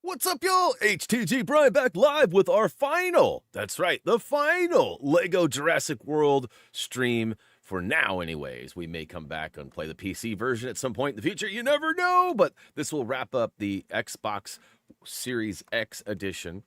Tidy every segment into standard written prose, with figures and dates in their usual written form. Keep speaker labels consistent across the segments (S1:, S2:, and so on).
S1: What's up, y'all? HTG Brian back live with our that's right, the final LEGO Jurassic World stream for now anyways. We may come back and play the PC version at some point in the future. You never know, but this will wrap up the Xbox Series X edition,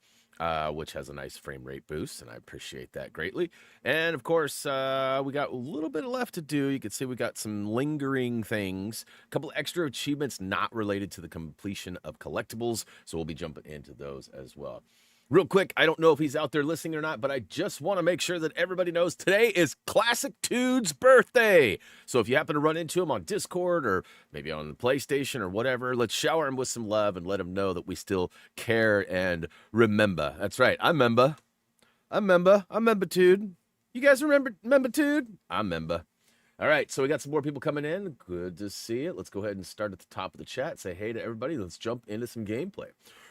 S1: which has a nice frame rate boost, and I appreciate that greatly. And of course, we got a little bit left to do. You can see we got some lingering things, a couple extra achievements not related to the completion of collectibles, so we'll be jumping into those as well. Real quick, I don't know if he's out there listening or not, but I just want to make sure that everybody knows today is Classic Tude's birthday. So if you happen to run into him on Discord or maybe on the PlayStation or whatever, let's shower him with some love and let him know that we still care and remember. That's right, I remember Tude. You guys remember Tude? I remember. All right, so we got some more people coming in. Good to see it. Let's go ahead and start at the top of the chat. Say hey to everybody. Let's jump into some gameplay.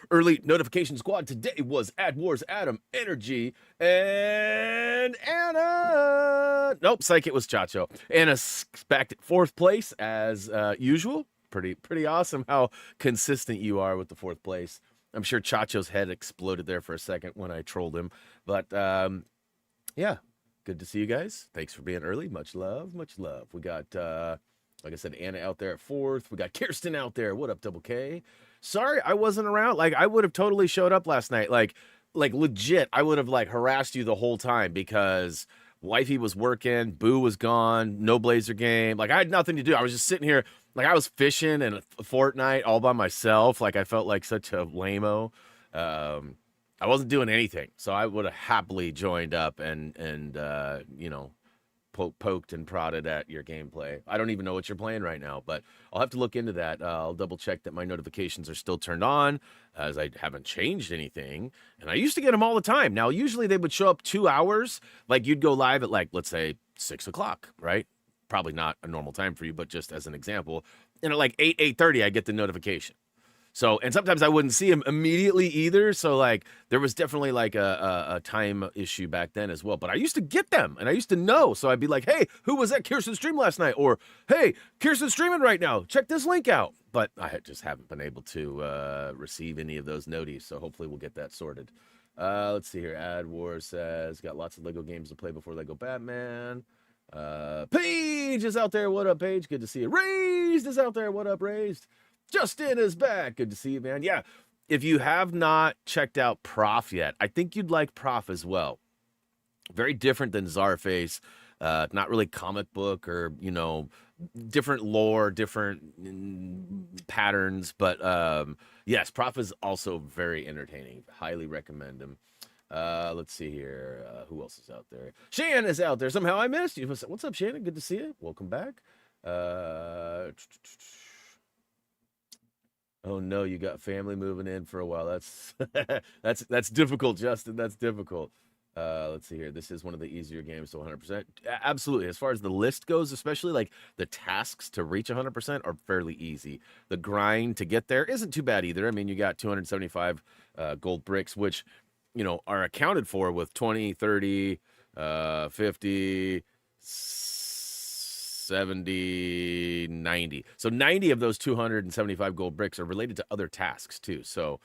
S1: Early notification squad today was Ad Wars, Adam, Energy, and Anna. Nope, psych, it was Chacho. Anna's back at 4th place as usual. Pretty awesome how consistent you are with the 4th place. I'm sure Chacho's head exploded there for a second when I trolled him. But yeah. Good to see you guys. Thanks for being early. Much love, much love. We got, like I said, Anna out there at 4th. We got Kirsten out there. What up, Double K? Sorry, I wasn't around. Like, I would have totally showed up last night. Like legit, I would have, like, harassed you the whole time because wifey was working, Boo was gone, no Blazer game. Like, I had nothing to do. I was just sitting here. Like, I was fishing in Fortnite all by myself. Like, I felt like such a lame-o. I wasn't doing anything, so I would have happily joined up and you know, poked and prodded at your gameplay. I don't even know what you're playing right now, but I'll have to look into that. I'll double check that my notifications are still turned on, as I haven't changed anything. And I used to get them all the time. Now, usually they would show up 2 hours. Like, you'd go live at, like, let's say 6 o'clock, right? Probably not a normal time for you, but just as an example. And at like 8:30, I get the notification. So, and sometimes I wouldn't see him immediately either. So, like, there was definitely like a time issue back then as well. But I used to get them and I used to know. So I'd be like, hey, who was at Kirsten's stream last night? Or, hey, Kirsten's streaming right now. Check this link out. But I just haven't been able to receive any of those noties. So hopefully we'll get that sorted. Let's see here. Ad Wars says, got lots of Lego games to play before Lego Batman. Paige is out there. What up, Paige? Good to see you. Raised is out there. What up, Raised? Justin is back. Good to see you, man. Yeah, if you have not checked out Prof yet, I think you'd like Prof as well. Very different than Czarface. Not really comic book or, you know, different lore, different patterns. But yes, Prof is also very entertaining. Highly recommend him. Let's see here. Who else is out there? Shan is out there. Somehow I missed you. What's up, Shannon? Good to see you. Welcome back. Oh no, you got family moving in for a while. That's that's difficult, Justin. That's difficult. Let's see here. This is one of the easier games to 100%. Absolutely. As far as the list goes, especially like the tasks to reach 100% are fairly easy. The grind to get there isn't too bad either. I mean, you got 275 gold bricks, which, you know, are accounted for with 20, 30, 50, 70, 90. So 90 of those 275 gold bricks are related to other tasks too. So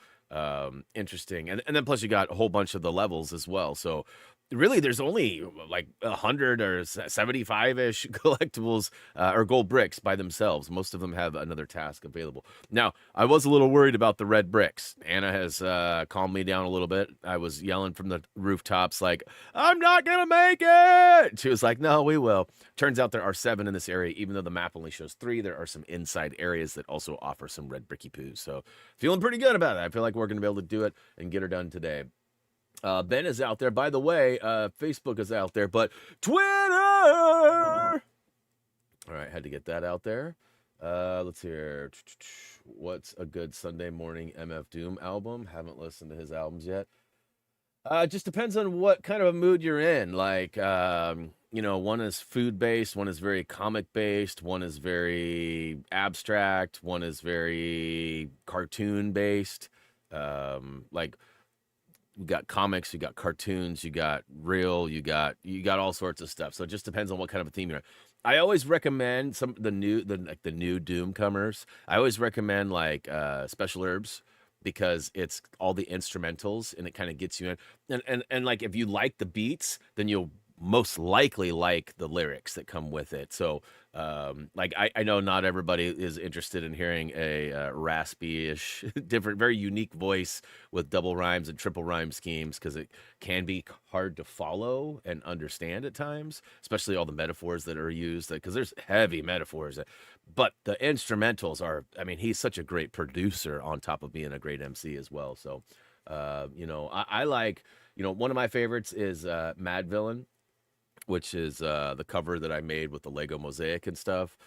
S1: interesting. And then plus you got a whole bunch of the levels as well. So really there's only like 100 or 75-ish collectibles or gold bricks by themselves. Most of them have another task available. Now, I was a little worried about the red bricks. Anna has calmed me down a little bit. I was yelling from the rooftops like, I'm not going to make it. She was like, no, we will. Turns out there are 7 in this area. Even though the map only shows 3, there are some inside areas that also offer some red bricky poos. So feeling pretty good about it. I feel like we're going to be able to do it and get her done today. Ben is out there. By the way, Facebook is out there, but Twitter! All right, had to get that out there. Let's hear. What's a good Sunday morning MF Doom album? Haven't listened to his albums yet. Just depends on what kind of a mood you're in. Like, you know, one is food-based, one is very comic-based, one is very abstract, one is very cartoon-based. Like, you got comics, you got cartoons, you got real, you got all sorts of stuff. So it just depends on what kind of a theme you're in. I always recommend the new Doom comers. I always recommend like Special Herbs because it's all the instrumentals and it kind of gets you in. And like if you like the beats, then you'll most likely like the lyrics that come with it. So like I know not everybody is interested in hearing a raspy-ish, different, very unique voice with double rhymes and triple rhyme schemes, because it can be hard to follow and understand at times, especially all the metaphors that are used, because there's heavy metaphors. But the instrumentals are, I mean, he's such a great producer on top of being a great MC as well. So, you know, I like, you know, one of my favorites is Mad Villain, which is the cover that I made with the Lego mosaic and stuff.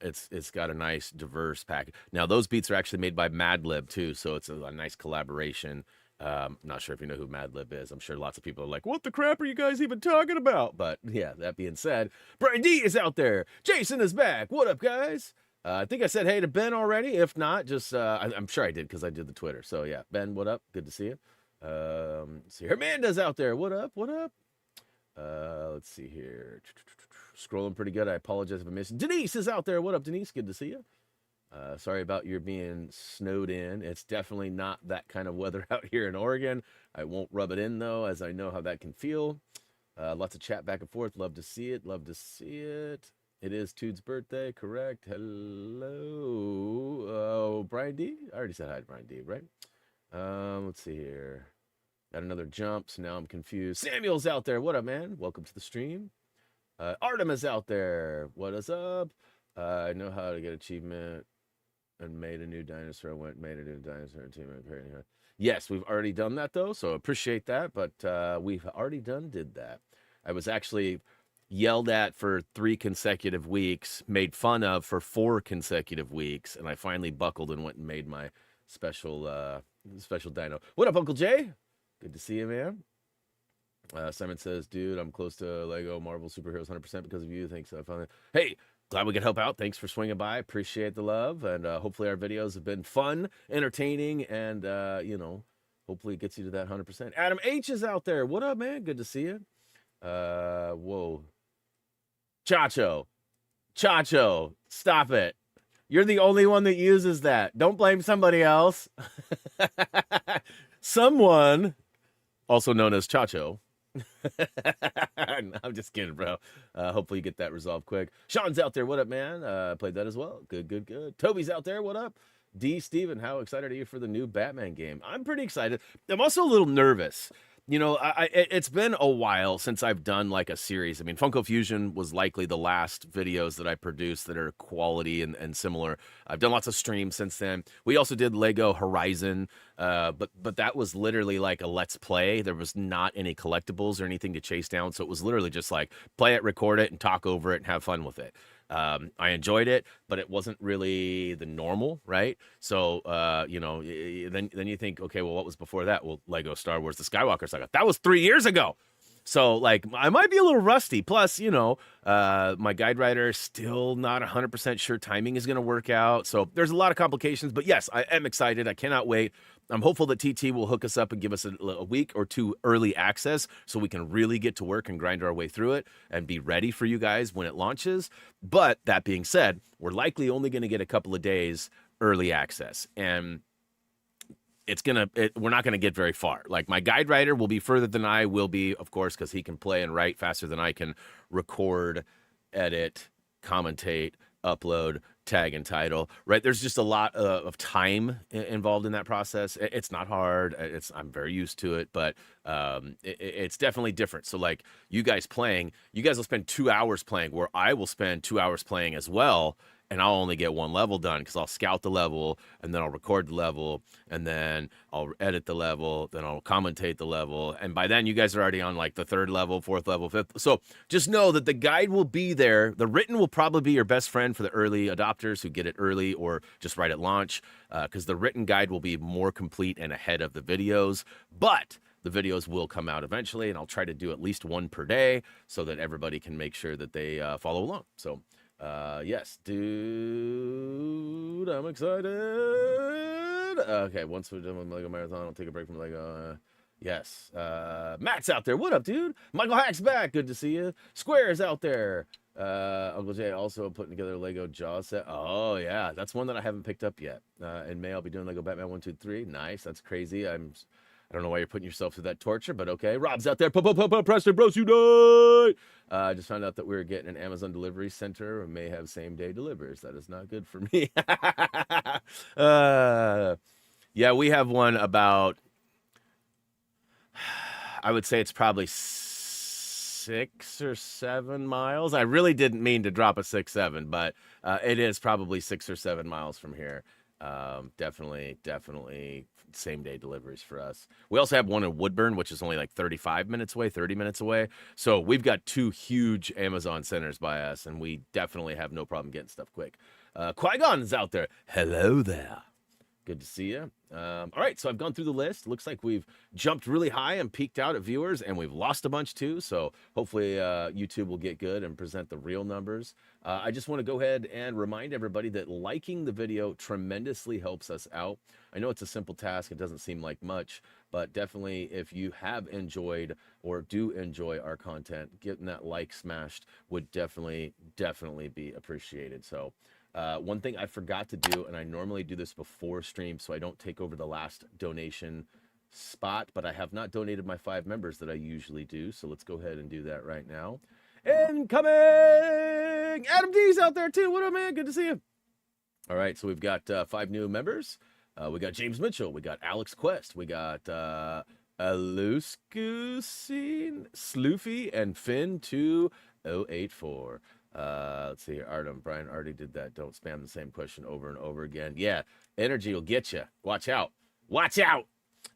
S1: It's got a nice diverse package. Now those beats are actually made by Madlib too, so it's a nice collaboration. Not sure if you know who Madlib is. I'm sure lots of people are like, "What the crap are you guys even talking about?" But yeah, that being said, Brian D is out there. Jason is back. What up, guys? I think I said hey to Ben already. If not, just I'm sure I did because I did the Twitter. So yeah, Ben, what up? Good to see you. See, Hermanda's out there. What up? What up? Let's see here. Scrolling pretty good. I apologize if I missed. Denise is out there. What up, Denise? Good to see you. Sorry about your being snowed in. It's definitely not that kind of weather out here in Oregon. I won't rub it in though, as I know how that can feel. Lots of chat back and forth. Love to see it. Love to see it. It is Tude's birthday, correct? Hello. Oh, Brian D. I already said hi to Brian D, right? Let's see here. Got another jump, so now I'm confused. Samuel's out there. What up, man? Welcome to the stream. Artem is out there. What is up? I know how to get achievement and made a new dinosaur. Made a new dinosaur team. Yes, we've already done that though, so appreciate that. But we've already did that. I was actually yelled at for 3 consecutive weeks, made fun of for 4 consecutive weeks, and I finally buckled and went and made my special dino. What up, Uncle Jay? Good to see you, man. Simon says, dude, I'm close to Lego Marvel Superheroes 100% because of you. Thanks. Hey, glad we could help out. Thanks for swinging by. Appreciate the love. And hopefully our videos have been fun, entertaining, and, you know, hopefully it gets you to that 100%. Adam H is out there. What up, man? Good to see you. Whoa. Chacho, stop it. You're the only one that uses that. Don't blame somebody else. Someone, also known as Chacho. I'm just kidding, bro. Hopefully you get that resolved quick. Sean's out there. What up, man? Played that as well. Good. Toby's out there. What up? D. Steven, how excited are you for the new Batman game? I'm pretty excited. I'm also a little nervous. You know, it's been a while since I've done like a series. I mean, Funko Fusion was likely the last videos that I produced that are quality and similar. I've done lots of streams since then. We also did Lego Horizon, but that was literally like a let's play. There was not any collectibles or anything to chase down. So it was literally just like play it, record it, and talk over it and have fun with it. I enjoyed it, but it wasn't really the normal, right? So, you know, then you think, okay, well, what was before that? Well, Lego Star Wars, the Skywalker Saga. That was 3 years ago. So, like, I might be a little rusty. Plus, you know, my guide writer is still not 100% sure timing is going to work out. So there's a lot of complications. But yes, I am excited. I cannot wait. I'm hopeful that TT will hook us up and give us a week or 2 early access so we can really get to work and grind our way through it and be ready for you guys when it launches. But that being said, we're likely only going to get a couple of days early access. And we're not gonna get very far. Like, my guide writer will be further than I will be, of course, because he can play and write faster than I can record, edit, commentate, upload, tag, and title. Right? There's just a lot of time involved in that process. It's not hard. I'm very used to it, but it's definitely different. So, like, you guys will spend 2 hours playing, where I will spend 2 hours playing as well. And I'll only get 1 level done because I'll scout the level, and then I'll record the level, and then I'll edit the level, then I'll commentate the level. And by then, you guys are already on like the 3rd level, 4th level, 5th. So just know that the guide will be there. The written will probably be your best friend for the early adopters who get it early or just right at launch, because the written guide will be more complete and ahead of the videos. But the videos will come out eventually, and I'll try to do at least 1 per day so that everybody can make sure that they follow along. So, yes, dude, I'm excited. Okay, once we're done with Lego Marathon, I'll take a break from Lego. Yes. Matt's out there. What up, dude? Michael Hack's back. Good to see you. Square's out there. Uncle Jay also putting together a Lego Jaws set. Oh, yeah. That's one that I haven't picked up yet. In May, I'll be doing Lego Batman 1, 2, 3. Nice. That's crazy. I don't know why you're putting yourself through that torture, but okay. Rob's out there. Preston Bros Unite! I just found out that we're getting an Amazon delivery center. We may have same-day deliveries. That is not good for me. Yeah, we have one about... I would say it's probably 6 or 7 miles. I really didn't mean to drop a 6, 7, but it is probably 6 or 7 miles from here. Definitely same day deliveries for us. We also have one in Woodburn, which is only like 35 minutes away, 30 minutes away. So we've got 2 huge Amazon centers by us, and we definitely have no problem getting stuff quick. Qui-Gon's out there. Hello there. Good to see you. All right, so I've gone through the list. Looks like we've jumped really high and peaked out at viewers, and we've lost a bunch too. So hopefully YouTube will get good and present the real numbers. I just want to go ahead and remind everybody that liking the video tremendously helps us out. I know it's a simple task. It doesn't seem like much, but definitely if you have enjoyed or do enjoy our content, getting that like smashed would definitely be appreciated. So one thing I forgot to do, and I normally do this before stream so I don't take over the last donation spot, but I have not donated my 5 members that I usually do, so let's go ahead and do that right now. Incoming! Adam D's out there too. What up, man? Good to see you. All right, so we've got 5 new members. We got James Mitchell. We got Alex Quest. We got Aluscusin, Sloofy, and Finn2084. Let's see here. Artem, Brian already did that. Don't spam the same question over and over again. Yeah, energy will get you. Watch out. Watch out.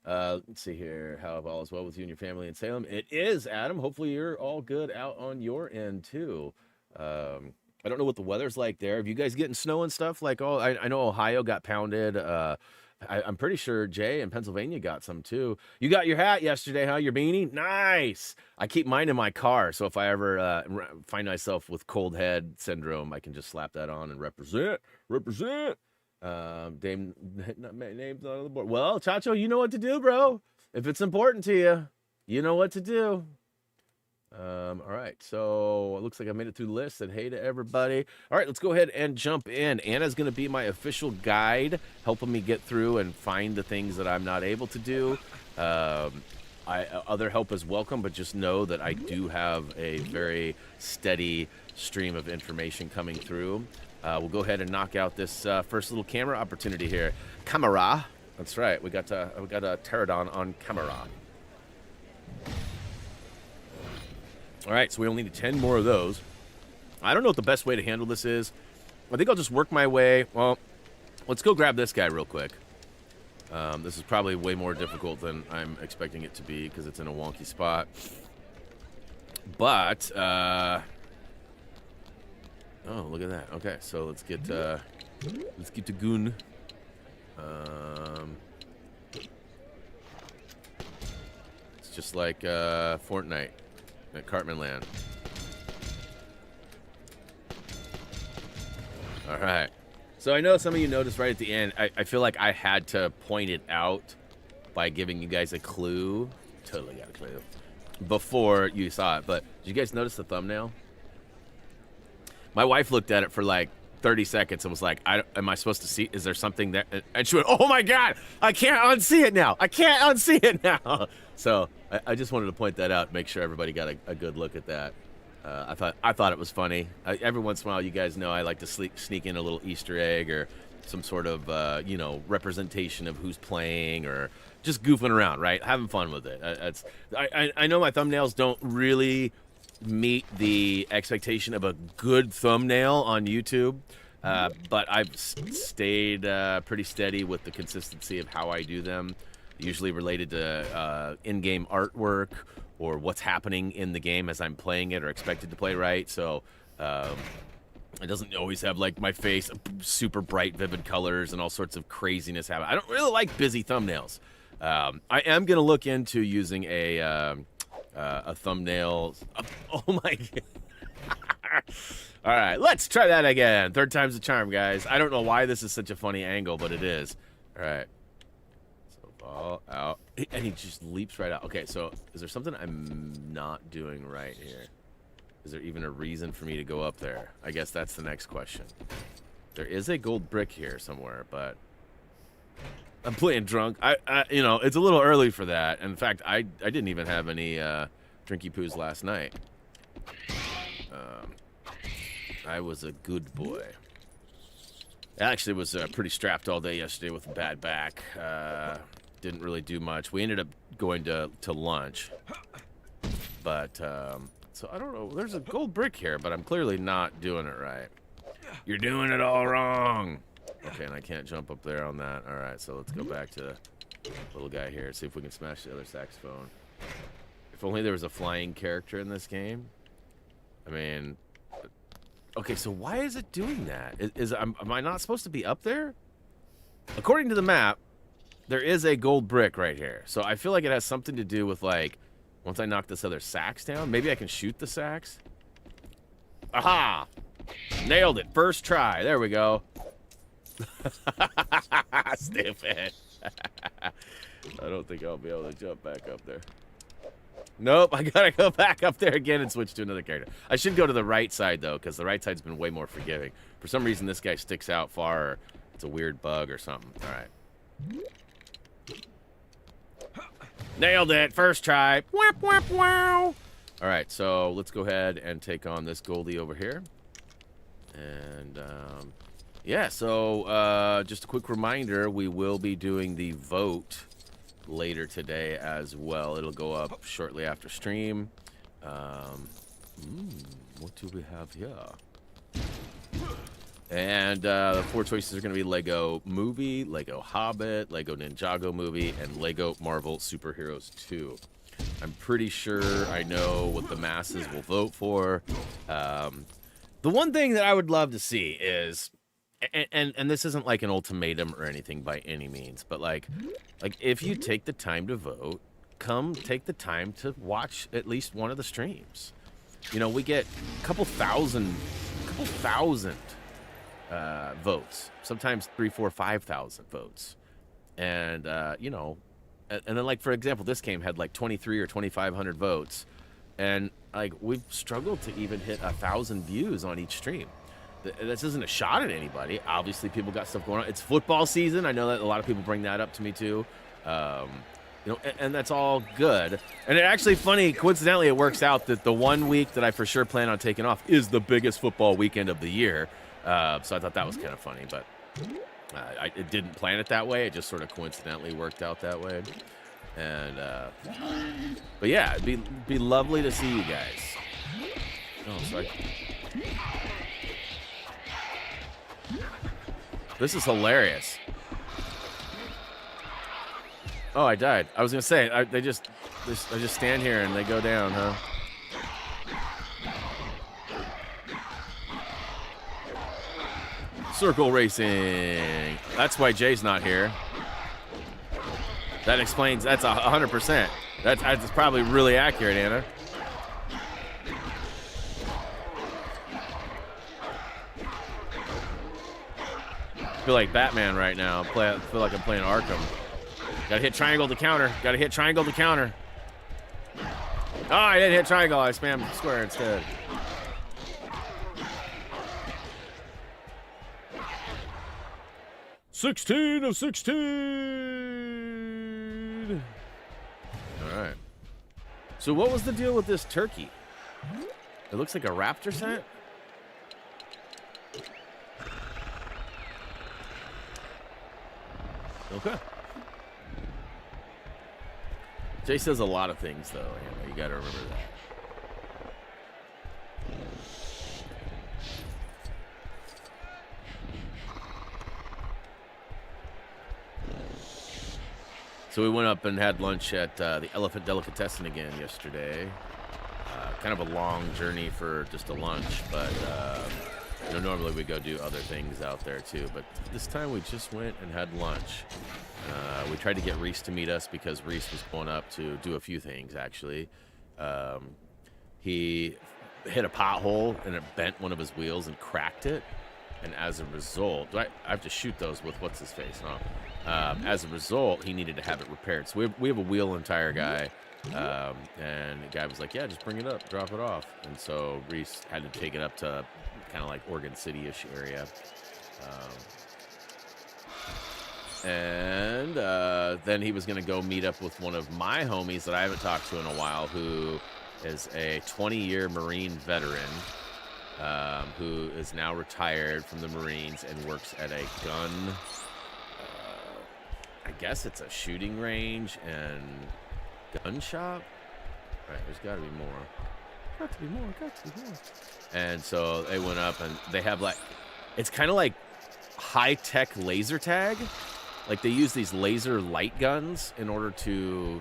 S1: Let's see here. How all is well with you and your family in Salem? It is, Adam. Hopefully you're all good out on your end too. I don't know what the weather's like there. Have you guys getting snow and stuff? Like, oh, I know Ohio got pounded. I'm pretty sure Jay in Pennsylvania got some too. You got your hat yesterday, huh? Your beanie? Nice. I keep mine in my car, so if I ever find myself with cold head syndrome, I can just slap that on and represent. Name's not on the board. Well, Chacho, you know what to do, bro. If it's important to you, you know what to do. All right, so it looks like I made it through the list. Said hey to everybody. All right, let's go ahead and jump in. Anna's going to be my official guide, helping me get through and find the things that I'm not able to do. Other help is welcome, but just know that I do have a very steady stream of information coming through. We'll go ahead and knock out this first little camera opportunity here. Camera. That's right. We got a pterodon on camera. All right, so we only need 10 more of those. I don't know what the best way to handle this is. I think I'll just work my way. Well, let's go grab this guy real quick. This is probably way more difficult than I'm expecting it to be because it's in a wonky spot. But, oh, look at that. Okay, so let's get the goon. It's just like Fortnite. At Cartman Land. All right. So I know some of you noticed right at the end, I feel like I had to point it out by giving you guys a clue. Totally got a clue. Before you saw it. But did you guys notice the thumbnail? My wife looked at it for like 30 seconds and was like, am I supposed to see? Is there something there? And she went, oh my God, I can't unsee it now. I can't unsee it now. So I just wanted to point that out, make sure everybody got a good look at that. I thought it was funny. Every once in a while, you guys know I like to sneak in a little Easter egg or some sort of representation of who's playing or just goofing around, right? Having fun with it. I know my thumbnails don't really meet the expectation of a good thumbnail on YouTube, but I've stayed pretty steady with the consistency of how I do them. Usually related to in-game artwork or what's happening in the game as I'm playing it or expected to play, right? So it doesn't always have like my face super bright, vivid colors and all sorts of craziness happen. I don't really like busy thumbnails. I am gonna look into using a thumbnail. Oh my God. All right, let's try that again. Third time's the charm, guys. I don't know why this is such a funny angle, but it is. All right. Fall out. And he just leaps right out. Okay, so is there something I'm not doing right here? Is there even a reason for me to go up there? I guess that's the next question. There is a gold brick here somewhere, but I'm playing drunk. You know, it's a little early for that. In fact, I didn't even have any drinky poos last night. I was a good boy. I actually was pretty strapped all day yesterday with a bad back. Didn't really do much. We ended up going to lunch. But, so I don't know. There's a gold brick here, but I'm clearly not doing it right. You're doing it all wrong. Okay, and I can't jump up there on that. All right, so let's go back to the little guy here. See if we can smash the other saxophone. If only there was a flying character in this game. I mean... Okay, so why is it doing that? Am I not supposed to be up there? According to the map, there is a gold brick right here. So I feel like it has something to do with, like, once I knock this other sax down, maybe I can shoot the sax? Aha! Nailed it. First try. There we go. Stupid. I don't think I'll be able to jump back up there. Nope, I gotta go back up there again and switch to another character. I should go to the right side, though, because the right side's been way more forgiving. For some reason, this guy sticks out far, or it's a weird bug or something. All right. Nailed it. First try. Whap, whap, wow. All right, so let's go ahead and take on this Goldie over here. And, yeah, so just a quick reminder, we will be doing the vote later today as well. It'll go up shortly after stream. What do we have here? And the 4 choices are going to be Lego Movie, Lego Hobbit, Lego Ninjago Movie, and Lego Marvel Superheroes 2. I'm pretty sure I know what the masses will vote for. The one thing that I would love to see is, and this isn't like an ultimatum or anything by any means, but like if you take the time to vote, come take the time to watch at least one of the streams. You know, we get a couple thousand votes, sometimes 3, 4, 5,000 votes, and you know, and then, like, for example, this game had like 23 or 2,500 votes, and like we've struggled to even hit 1,000 views on each stream. This isn't a shot at anybody. Obviously, people got stuff going on. It's football season. I know that a lot of people bring that up to me too. You know, and that's all good. And it actually funny, coincidentally, it works out that the one week that I for sure plan on taking off is the biggest football weekend of the year. So I thought that was kind of funny, but I didn't plan it that way. It just sort of coincidentally worked out that way. And but yeah, it'd be lovely to see you guys. Oh, sorry. This is hilarious. Oh, I died. I was gonna say I just stand here and they go down, huh? Circle racing. That's why Jay's not here. That explains. That's 100%. That's probably really accurate, Anna. I feel like Batman right now. I feel like I'm playing Arkham. Gotta hit triangle to counter. Gotta hit triangle to counter. Oh, I didn't hit triangle. I spammed square instead. "16 of 16. All right. So what was the deal with this turkey? It looks like a raptor set. Okay. Jay says a lot of things, though. You got to remember that. So we went up and had lunch at the Elephant Delicatessen again yesterday. Kind of a long journey for just a lunch, but you know, normally we go do other things out there too. But this time we just went and had lunch. We tried to get Reese to meet us because Reese was going up to do a few things, actually. He hit a pothole and it bent one of his wheels and cracked it. And as a result, I have to shoot those with what's his face, huh? As a result, he needed to have it repaired. So we have a wheel and tire guy, and the guy was like, "Yeah, just bring it up, drop it off." And so Reese had to take it up to kind of like Oregon City-ish area. And then he was going to go meet up with one of my homies that I haven't talked to in a while, who is a 20-year Marine veteran, who is now retired from the Marines and works at a gun, I guess it's a shooting range and gun shop. Right, there's got to be more. Got to be more. And so they went up, and they have like, it's kind of like high-tech laser tag. Like, they use these laser light guns in order to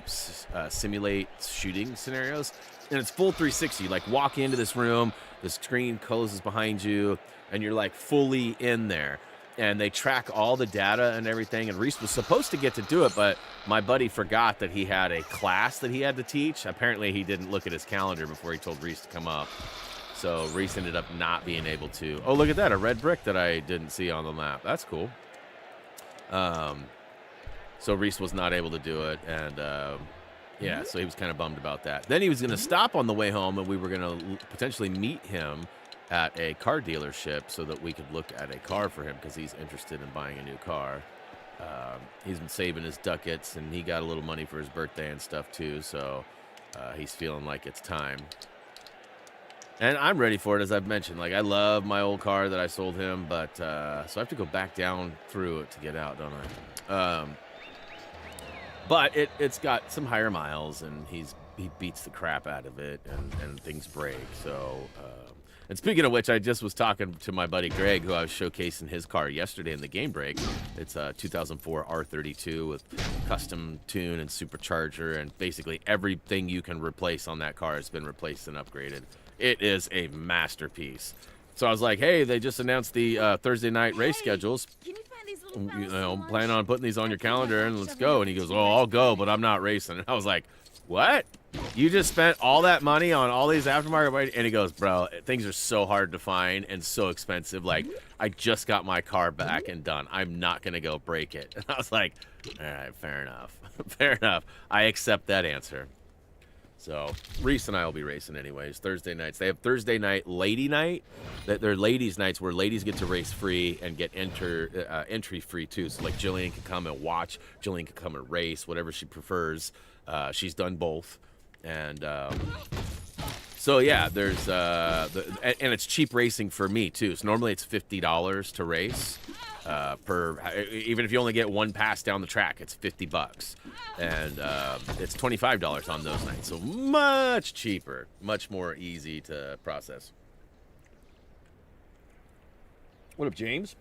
S1: simulate shooting scenarios. And it's full 360. Like, walk into this room, the screen closes behind you, and you're, like, fully in there. And they track all the data and everything. And Reese was supposed to get to do it, but my buddy forgot that he had a class that he had to teach. Apparently, he didn't look at his calendar before he told Reese to come up. So Reese ended up not being able to. Oh, look at that, a red brick that I didn't see on the map. That's cool. So Reese was not able to do it, and yeah, so he was kind of bummed about that. Then he was going to stop on the way home, and we were going to potentially meet him at a car dealership so that we could look at a car for him, because he's interested in buying a new car. He's been saving his ducats, and he got a little money for his birthday and stuff too, so he's feeling like it's time. And I'm ready for it, as I've mentioned. Like, I love my old car that I sold him, but so I have to go back down through it to get out, don't I? But it's got some higher miles, and he beats the crap out of it, and things break. So, and speaking of which, I just was talking to my buddy Greg, who I was showcasing his car yesterday in the game break. It's a 2004 R32 with custom tune and supercharger, and basically everything you can replace on that car has been replaced and upgraded. It is a masterpiece. So I was like, hey, they just announced the Thursday night race schedules. You know, plan on putting these on your calendar and let's go. And he goes, oh, I'll go, but I'm not racing. And I was like, what? You just spent all that money on all these aftermarket? And he goes, bro, things are so hard to find and so expensive. Like, I just got my car back and done. I'm not going to go break it. And I was like, all right, fair enough. Fair enough. I accept that answer. So Reese and I will be racing anyways. Thursday nights. They have Thursday night lady night. They're ladies nights where ladies get to race free and get entry free too. So like Jillian can come and watch. Jillian can come and race, whatever she prefers. She's done both. And so yeah, there's and it's cheap racing for me too. So normally it's $50 to race. Even if you only get one pass down the track, it's $50, and it's $25 on those nights. So much cheaper, much more easy to process. What up, James?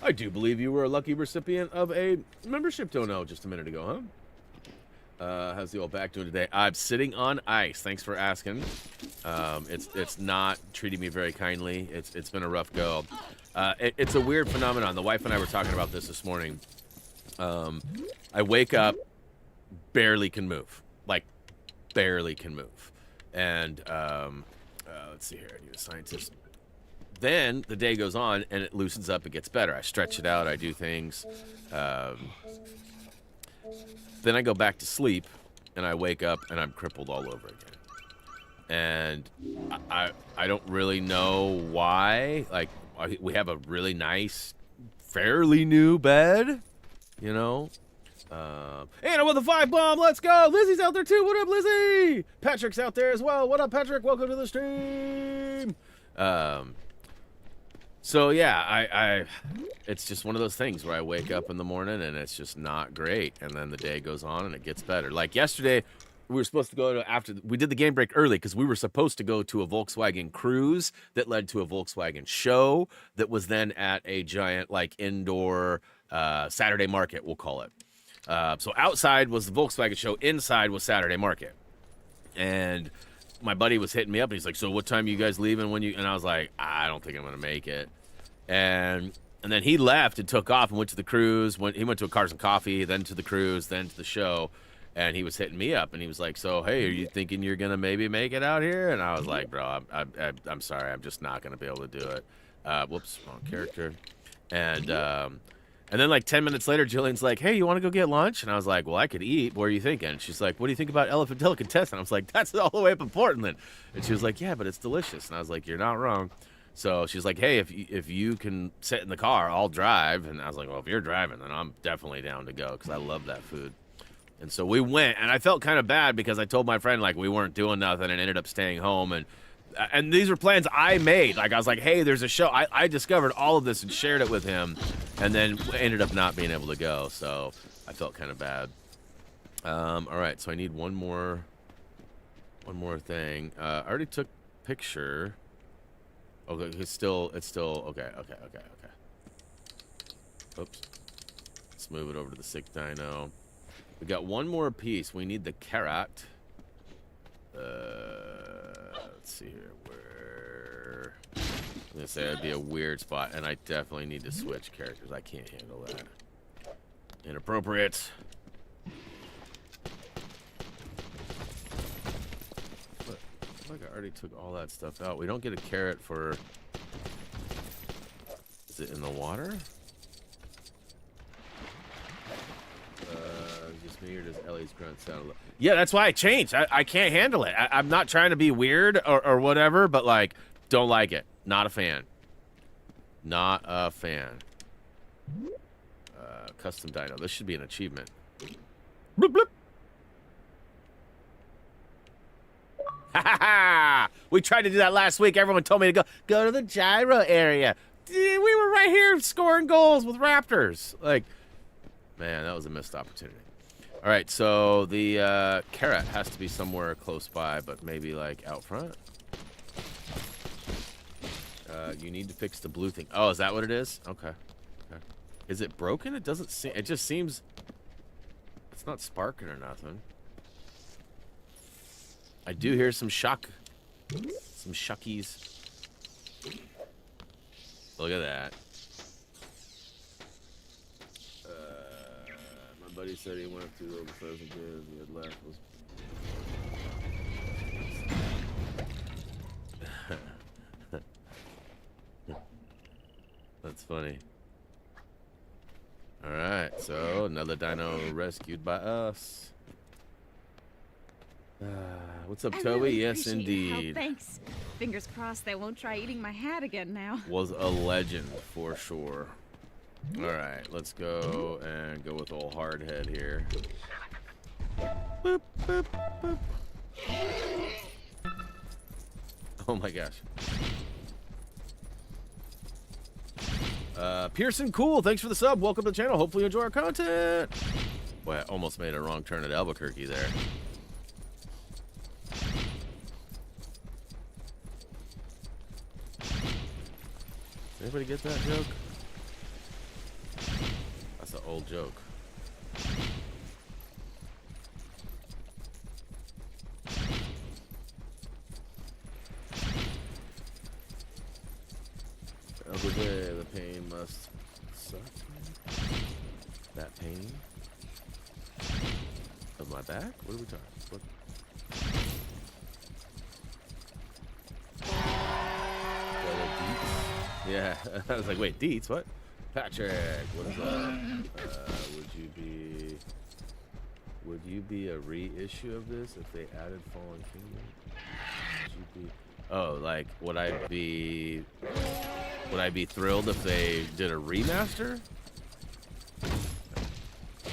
S1: I do believe you were a lucky recipient of a membership dono just a minute ago, huh? How's the old back doing today? I'm sitting on ice. Thanks for asking. It's not treating me very kindly. It's been a rough go. It's a weird phenomenon. The wife and I were talking about this morning. I wake up, barely can move. Like, barely can move. And let's see here. I need a scientist. Then the day goes on, and it loosens up. It gets better. I stretch it out. I do things. Then I go back to sleep, and I wake up, and I'm crippled all over again. And I don't really know why. Like, we have a really nice, fairly new bed, you know. And with a 5 bomb, let's go. Lizzie's out there too. What up, Lizzie? Patrick's out there as well. What up, Patrick? Welcome to the stream. So yeah, it's just one of those things where I wake up in the morning and it's just not great, and then the day goes on and it gets better. Like yesterday, we were supposed to go to we did the game break early because we were supposed to go to a Volkswagen cruise that led to a Volkswagen show that was then at a giant like indoor Saturday market, we'll call it. So outside was the Volkswagen show, inside was Saturday market, and my buddy was hitting me up and he's like, so what time are you guys leaving and I was like, I don't think I'm gonna make it. And then he left and took off and went to the cruise. He went to a Cars and Coffee, then to the cruise, then to the show. And he was hitting me up, and he was like, so, hey, are you thinking you're going to maybe make it out here? And I was like, bro, I'm sorry. I'm just not going to be able to do it. Whoops, wrong character. And then like 10 minutes later, Jillian's like, hey, you want to go get lunch? And I was like, well, I could eat. What are you thinking? She's like, what do you think about Elephant Delicatessen? I was like, that's all the way up in Portland. And she was like, yeah, but it's delicious. And I was like, you're not wrong. So she's like, hey, if you can sit in the car, I'll drive. And I was like, well, if you're driving, then I'm definitely down to go because I love that food. And so we went, and I felt kind of bad because I told my friend, like, we weren't doing nothing and ended up staying home. And these were plans I made. Like, I was like, hey, there's a show. I discovered all of this and shared it with him, and then ended up not being able to go. So I felt kind of bad. All right, so I need one more thing. I already took picture. Okay, it's still okay. Oops. Let's move it over to the sick dino. We got one more piece. We need the carrot. Let's see here. Where? I'm gonna say that'd be a weird spot, and I definitely need to switch characters. I can't handle that. Inappropriate. But like I already took all that stuff out. We don't get a carrot for. Is it in the water? Just me, or does Ellie's grunt sound a little... Yeah, that's why I changed. I can't handle it. I'm not trying to be weird or whatever, but like, don't like it. Not a fan. Not a fan. Custom dino. This should be an achievement. Bloop, bloop. Ha ha ha! We tried to do that last week. Everyone told me to go to the gyro area. We were right here scoring goals with raptors. Like, man, that was a missed opportunity. All right, so the carrot has to be somewhere close by, but maybe like out front. You need to fix the blue thing. Oh, is that what it is? Okay. Okay. Is it broken? It doesn't seem. It just seems. It's not sparking or nothing. I do hear some shock. Some shuckies. Look at that. My buddy said he went through all the frozen goods he had left. That's funny. Alright, so another dino rescued by us. What's up, Toby?
S2: Really
S1: yes, indeed.
S2: Thanks. Fingers crossed they won't try eating my hat again now.
S1: Was a legend for sure. Alright, let's go and go with old hardhead here. Boop, boop, boop. Oh my gosh. Pearson Cool, thanks for the sub. Welcome to the channel. Hopefully you enjoy our content. Boy, I almost made a wrong turn at Albuquerque there. Anybody get that joke? That's an old joke. Over there, the pain must suck. That pain of my back? What are we talking? What? Yeah, I was like, wait, Deets, what? Patrick, what is up? Would you be a reissue of this if they added Fallen Kingdom? Would you be? Oh, like, would I be thrilled if they did a remaster?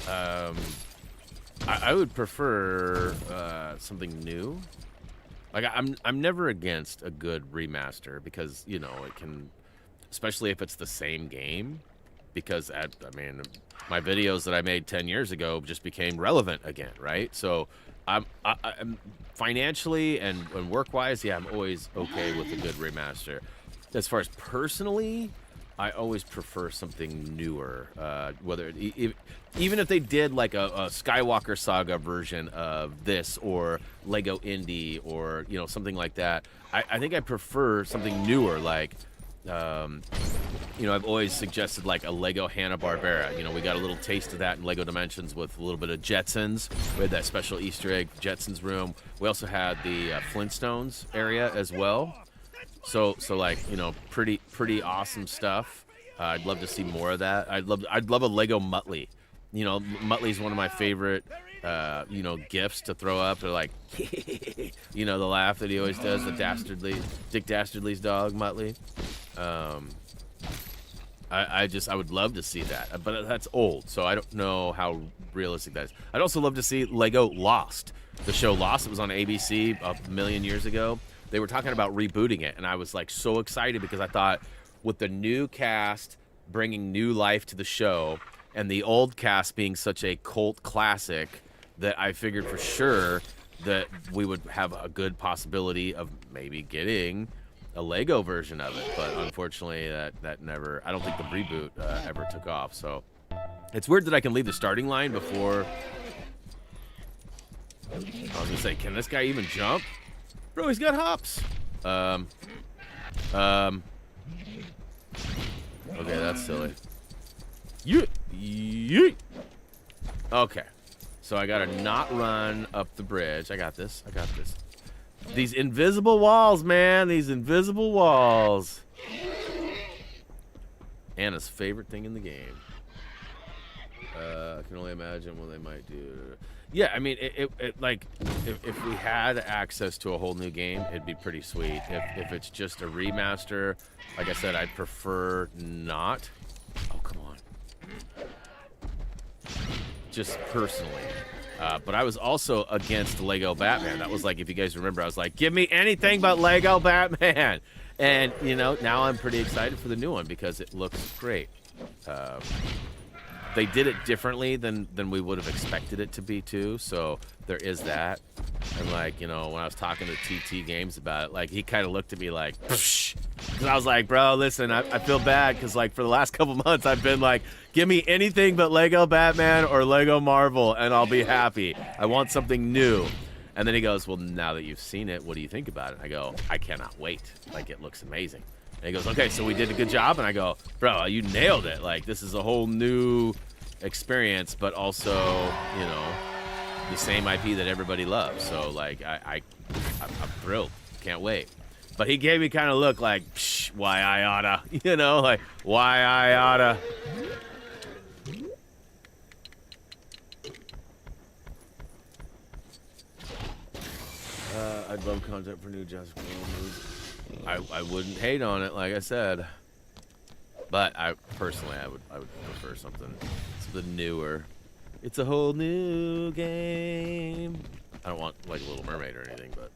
S1: I would prefer something new. Like, I'm never against a good remaster because, you know, it can, especially if it's the same game, because I mean, my videos that I made 10 years ago just became relevant again, right? So I'm financially and work-wise, yeah, I'm always okay with a good remaster. As far as personally, I always prefer something newer. Even if they did like a Skywalker Saga version of this, or Lego Indie, or you know, something like that, I think I prefer something newer. Like, you know, I've always suggested like a Lego Hanna-Barbera. You know, we got a little taste of that in Lego Dimensions with a little bit of Jetsons. We had that special Easter egg Jetsons room. We also had the Flintstones area as well. So like, you know, pretty awesome stuff. I'd love to see more of that. I'd love a Lego Muttley. You know, Muttley's one of my favorite, you know, gifts to throw up. They're like, you know, the laugh that he always does, the Dick Dastardly's dog, Muttley. I would love to see that, but that's old, so I don't know how realistic that is. I'd also love to see Lego Lost. The show Lost, it was on ABC a million years ago. They were talking about rebooting it, and I was like so excited because I thought with the new cast bringing new life to the show and the old cast being such a cult classic that I figured for sure that we would have a good possibility of maybe getting a Lego version of it, but unfortunately that never, I don't think the reboot ever took off. So it's weird that I can leave the starting line before. I was gonna say, can this guy even jump? Bro, he's got hops. Okay, that's silly. Yeet. Okay, so I gotta not run up the bridge. I got this. These invisible walls, man. These invisible walls. Anna's favorite thing in the game. I can only imagine what they might do. Yeah, I mean, it like, if we had access to a whole new game, it'd be pretty sweet. If it's just a remaster, like I said, I'd prefer not. Oh, come on. Just personally. But I was also against Lego Batman. That was like, if you guys remember, I was like, give me anything but Lego Batman. And, you know, now I'm pretty excited for the new one because it looks great. They did it differently than we would have expected it to be, too. So there is that. And, like, you know, when I was talking to TT Games about it, like, he kind of looked at me like, psh. Because I was like, bro, listen, I feel bad because, like, for the last couple months, I've been like, give me anything but Lego Batman or Lego Marvel, and I'll be happy. I want something new. And then he goes, well, now that you've seen it, what do you think about it? I go, I cannot wait. Like, it looks amazing. And he goes, okay, so we did a good job. And I go, bro, you nailed it. Like, this is a whole new experience, but also, you know, the same IP that everybody loves. So, like, I'm thrilled. Can't wait. But he gave me kind of look like, psh, why I oughta, you know, like, why I oughta. I'd love content for new Jurassic movies. I wouldn't hate on it, like I said. But I personally, I would prefer something newer. It's a whole new game. I don't want like Little Mermaid or anything, but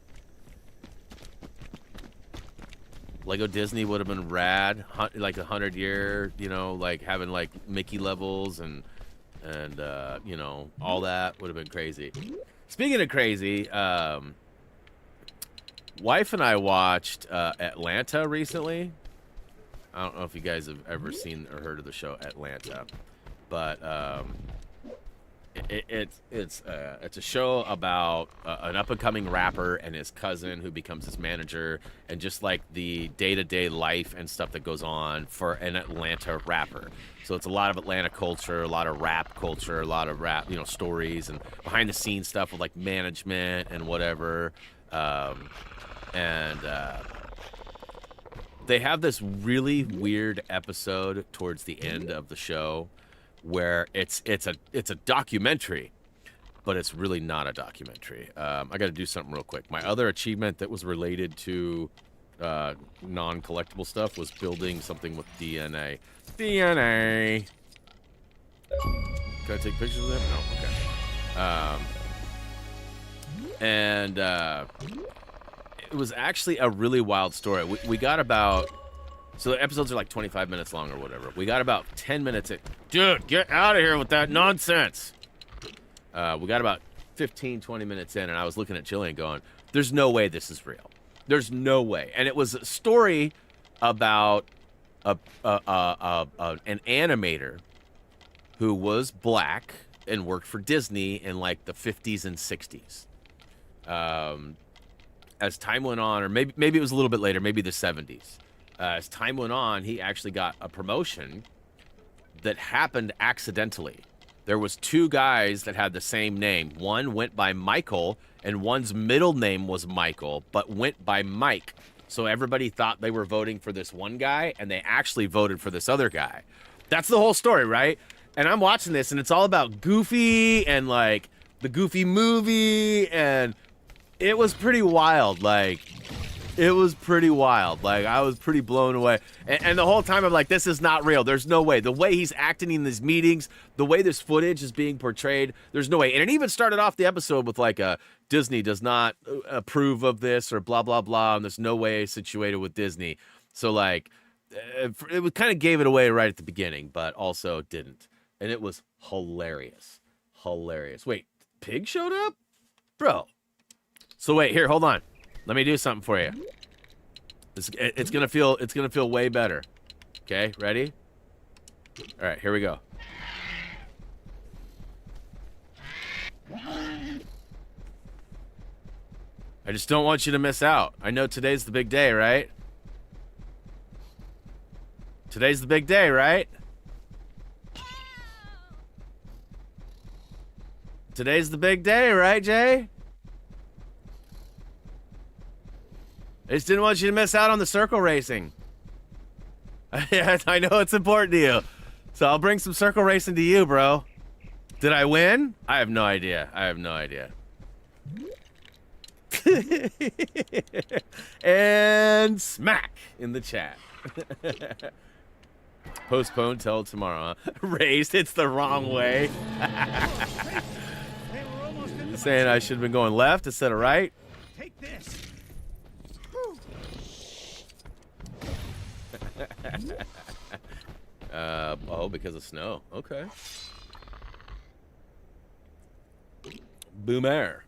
S1: Lego Disney would have been rad. Like 100-year, you know, like having like Mickey levels and you know, all that would have been crazy. Speaking of crazy, wife and I watched Atlanta recently. I don't know if you guys have ever seen or heard of the show Atlanta, but it's a show about an up-and-coming rapper and his cousin who becomes his manager, and just like the day-to-day life and stuff that goes on for an Atlanta rapper. So it's a lot of Atlanta culture, a lot of rap culture, a lot of rap, you know, stories and behind-the-scenes stuff with like management and whatever. They have this really weird episode towards the end of the show where it's a documentary, but it's really not a documentary. I got to do something real quick. My other achievement that was related to non-collectible stuff was building something with DNA. DNA. Can I take pictures of them? No. Okay. It was actually a really wild story. We got about, so the episodes are like 25 minutes long or whatever. We got about 10 minutes in. Dude, get out of here with that nonsense. We got about 15, 20 minutes in, and I was looking at Jillian going, there's no way this is real. There's no way. And it was a story about an animator who was black and worked for Disney in like the 50s and 60s. As time went on, or maybe it was a little bit later, maybe the 70s. As time went on, he actually got a promotion that happened accidentally. There was two guys that had the same name. One went by Michael, and one's middle name was Michael, but went by Mike. So everybody thought they were voting for this one guy, and they actually voted for this other guy. That's the whole story, right? And I'm watching this, and it's all about Goofy and, like, the Goofy movie, and it was pretty wild. Like, it was pretty wild. Like, I was pretty blown away. And the whole time, I'm like, this is not real. There's no way. The way he's acting in these meetings, the way this footage is being portrayed, there's no way. And it even started off the episode with, like, Disney does not approve of this or blah, blah, blah, and there's no way situated with Disney. So, like, it kind of gave it away right at the beginning, but also didn't. And it was hilarious. Hilarious. Wait, Pig showed up? Bro. So wait, here, hold on. Let me do something for you. It's gonna feel way better. Okay, ready? All right, here we go. I just don't want you to miss out. I know today's the big day, right? Today's the big day, right? Today's the big day, right, Jay? I just didn't want you to miss out on the circle racing. I know it's important to you. So I'll bring some circle racing to you, bro. Did I win? I have no idea. I have no idea. And smack in the chat. Postpone till tomorrow. Huh? Raised, it's the wrong way. Saying I should have been going left instead of right.
S3: Take this.
S1: Oh, because of snow. Okay. Boom air.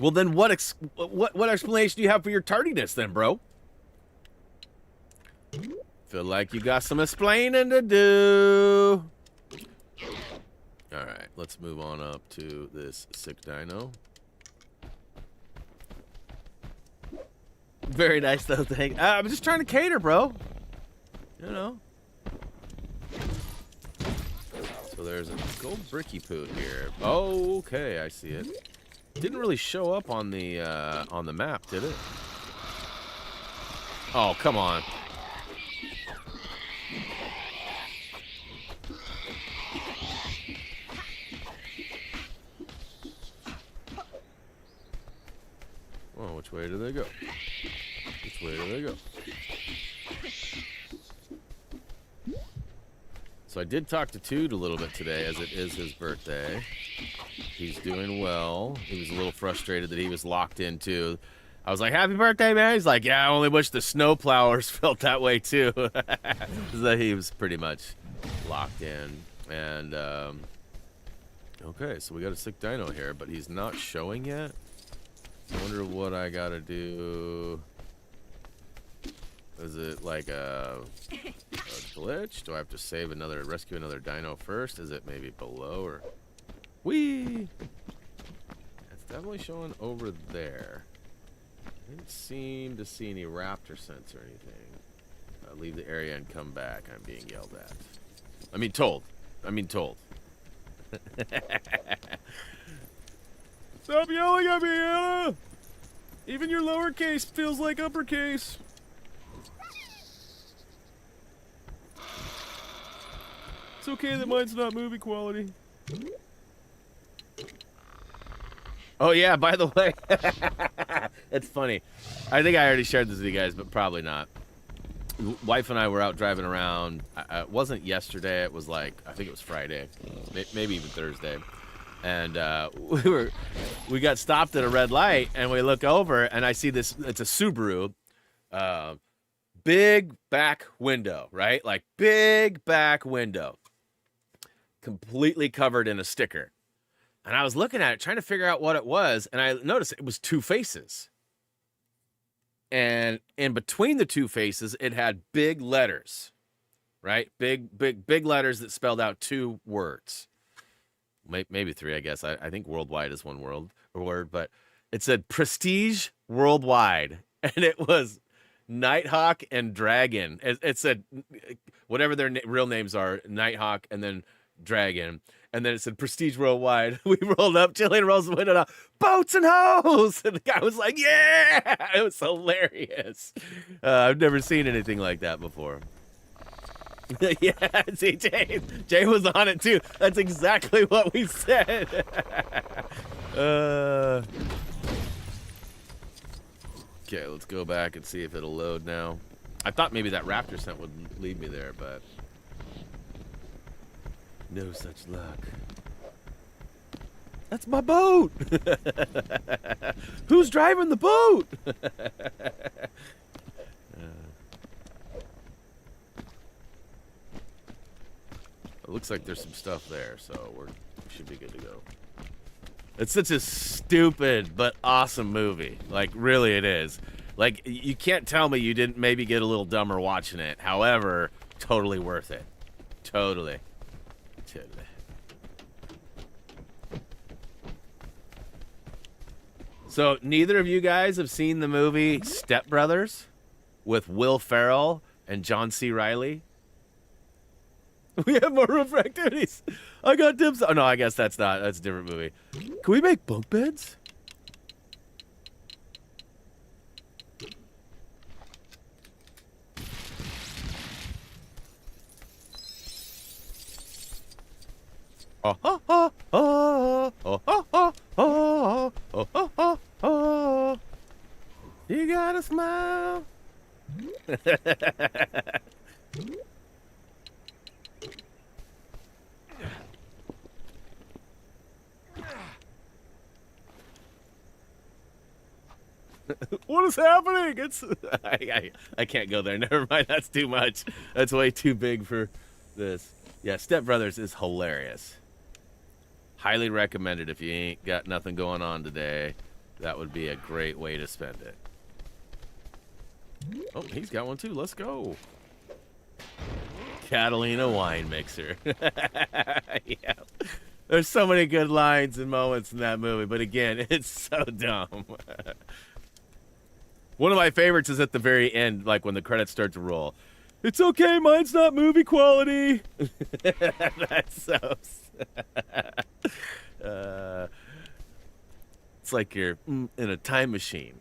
S1: Well, then what explanation do you have for your tardiness then, bro? Feel like you got some explaining to do. All right, let's move on up to this sick dino. Very nice, though. Thing. I'm just trying to cater, bro. You know. So there's a gold bricky poo here. Oh, okay, I see it. Didn't really show up on the map, did it? Oh, come on. Oh, which way do they go? Which way do they go? So I did talk to Toot a little bit today, as it is his birthday. He's doing well. He was a little frustrated that he was locked in, too. I was like, happy birthday, man. He's like, yeah, I only wish the snowplowers felt that way, too. So he was pretty much locked in. And, okay, so we got a sick dino here, but he's not showing yet. I wonder what I gotta do. Is it like a glitch? Do I have to rescue another dino first? Is it maybe below or... Whee! It's definitely showing over there. I didn't seem to see any raptor sense or anything. Leave the area and come back. I'm being yelled at. I mean told. Stop yelling at me, Anna! Even your lowercase feels like uppercase. It's okay that mine's not movie quality. Oh yeah, by the way, it's funny. I think I already shared this with you guys, but probably not. Wife and I were out driving around. It wasn't yesterday. It was like, I think it was Friday, maybe even Thursday. And we got stopped at a red light, and we look over, and I see this. It's a Subaru, big back window, right? Like big back window, completely covered in a sticker. And I was looking at it, trying to figure out what it was, and I noticed it was two faces. And in between the two faces, it had big letters, right? Big letters that spelled out two words. Maybe three, I guess. I think worldwide is one word, but it said Prestige Worldwide, and it was Nighthawk and Dragon. It said whatever their real names are, Nighthawk and then Dragon. And then it said Prestige Worldwide. We rolled up, Jillian rolls the window down, boats and hoes! And the guy was like, yeah! It was hilarious. I've never seen anything like that before. Yeah, see, Jay was on it too. That's exactly what we said. Okay, let's go back and see if it'll load now. I thought maybe that raptor scent would lead me there, but no such luck. That's my boat. Who's driving the boat? It looks like there's some stuff there, so we should be good to go. It's such a stupid but awesome movie. Like, really it is. Like, you can't tell me you didn't maybe get a little dumber watching it. However, totally worth it. Totally. Totally. So, neither of you guys have seen the movie Step Brothers with Will Ferrell and John C. Reilly? We have more roof activities. I got dibs. Oh, no, I guess that's not. That's a different movie. Can we make bunk beds? Oh, oh, oh, oh, oh, oh, oh, oh, oh, oh, oh, oh. You gotta smile. What is happening? It's I can't go there. Never mind. That's too much. That's way too big for this. Yeah, Step Brothers is hilarious. Highly recommended if you ain't got nothing going on today. That would be a great way to spend it. Oh, he's got one too. Let's go. Catalina wine mixer. Yeah. There's so many good lines and moments in that movie, but again, it's so dumb. One of my favorites is at the very end, like when the credits start to roll. It's okay, mine's not movie quality. That's so... it's like you're in a time machine.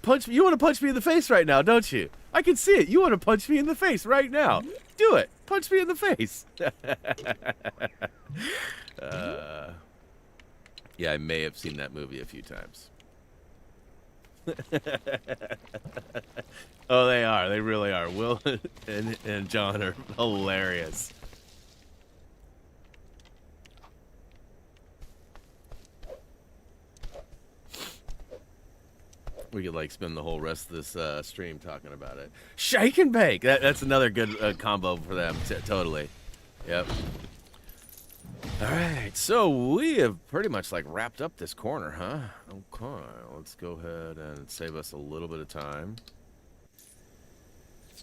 S1: Punch me. You want to punch me in the face right now, don't you? I can see it. You want to punch me in the face right now. Do it. Punch me in the face. Yeah, I may have seen that movie a few times. Oh, they are. They really are. Will and John are hilarious. We could like spend the whole rest of this stream talking about it. Shake and bake. That's another good combo for them. Totally. Yep. All right, so we have pretty much like wrapped up this corner, huh? Okay, let's go ahead and save us a little bit of time.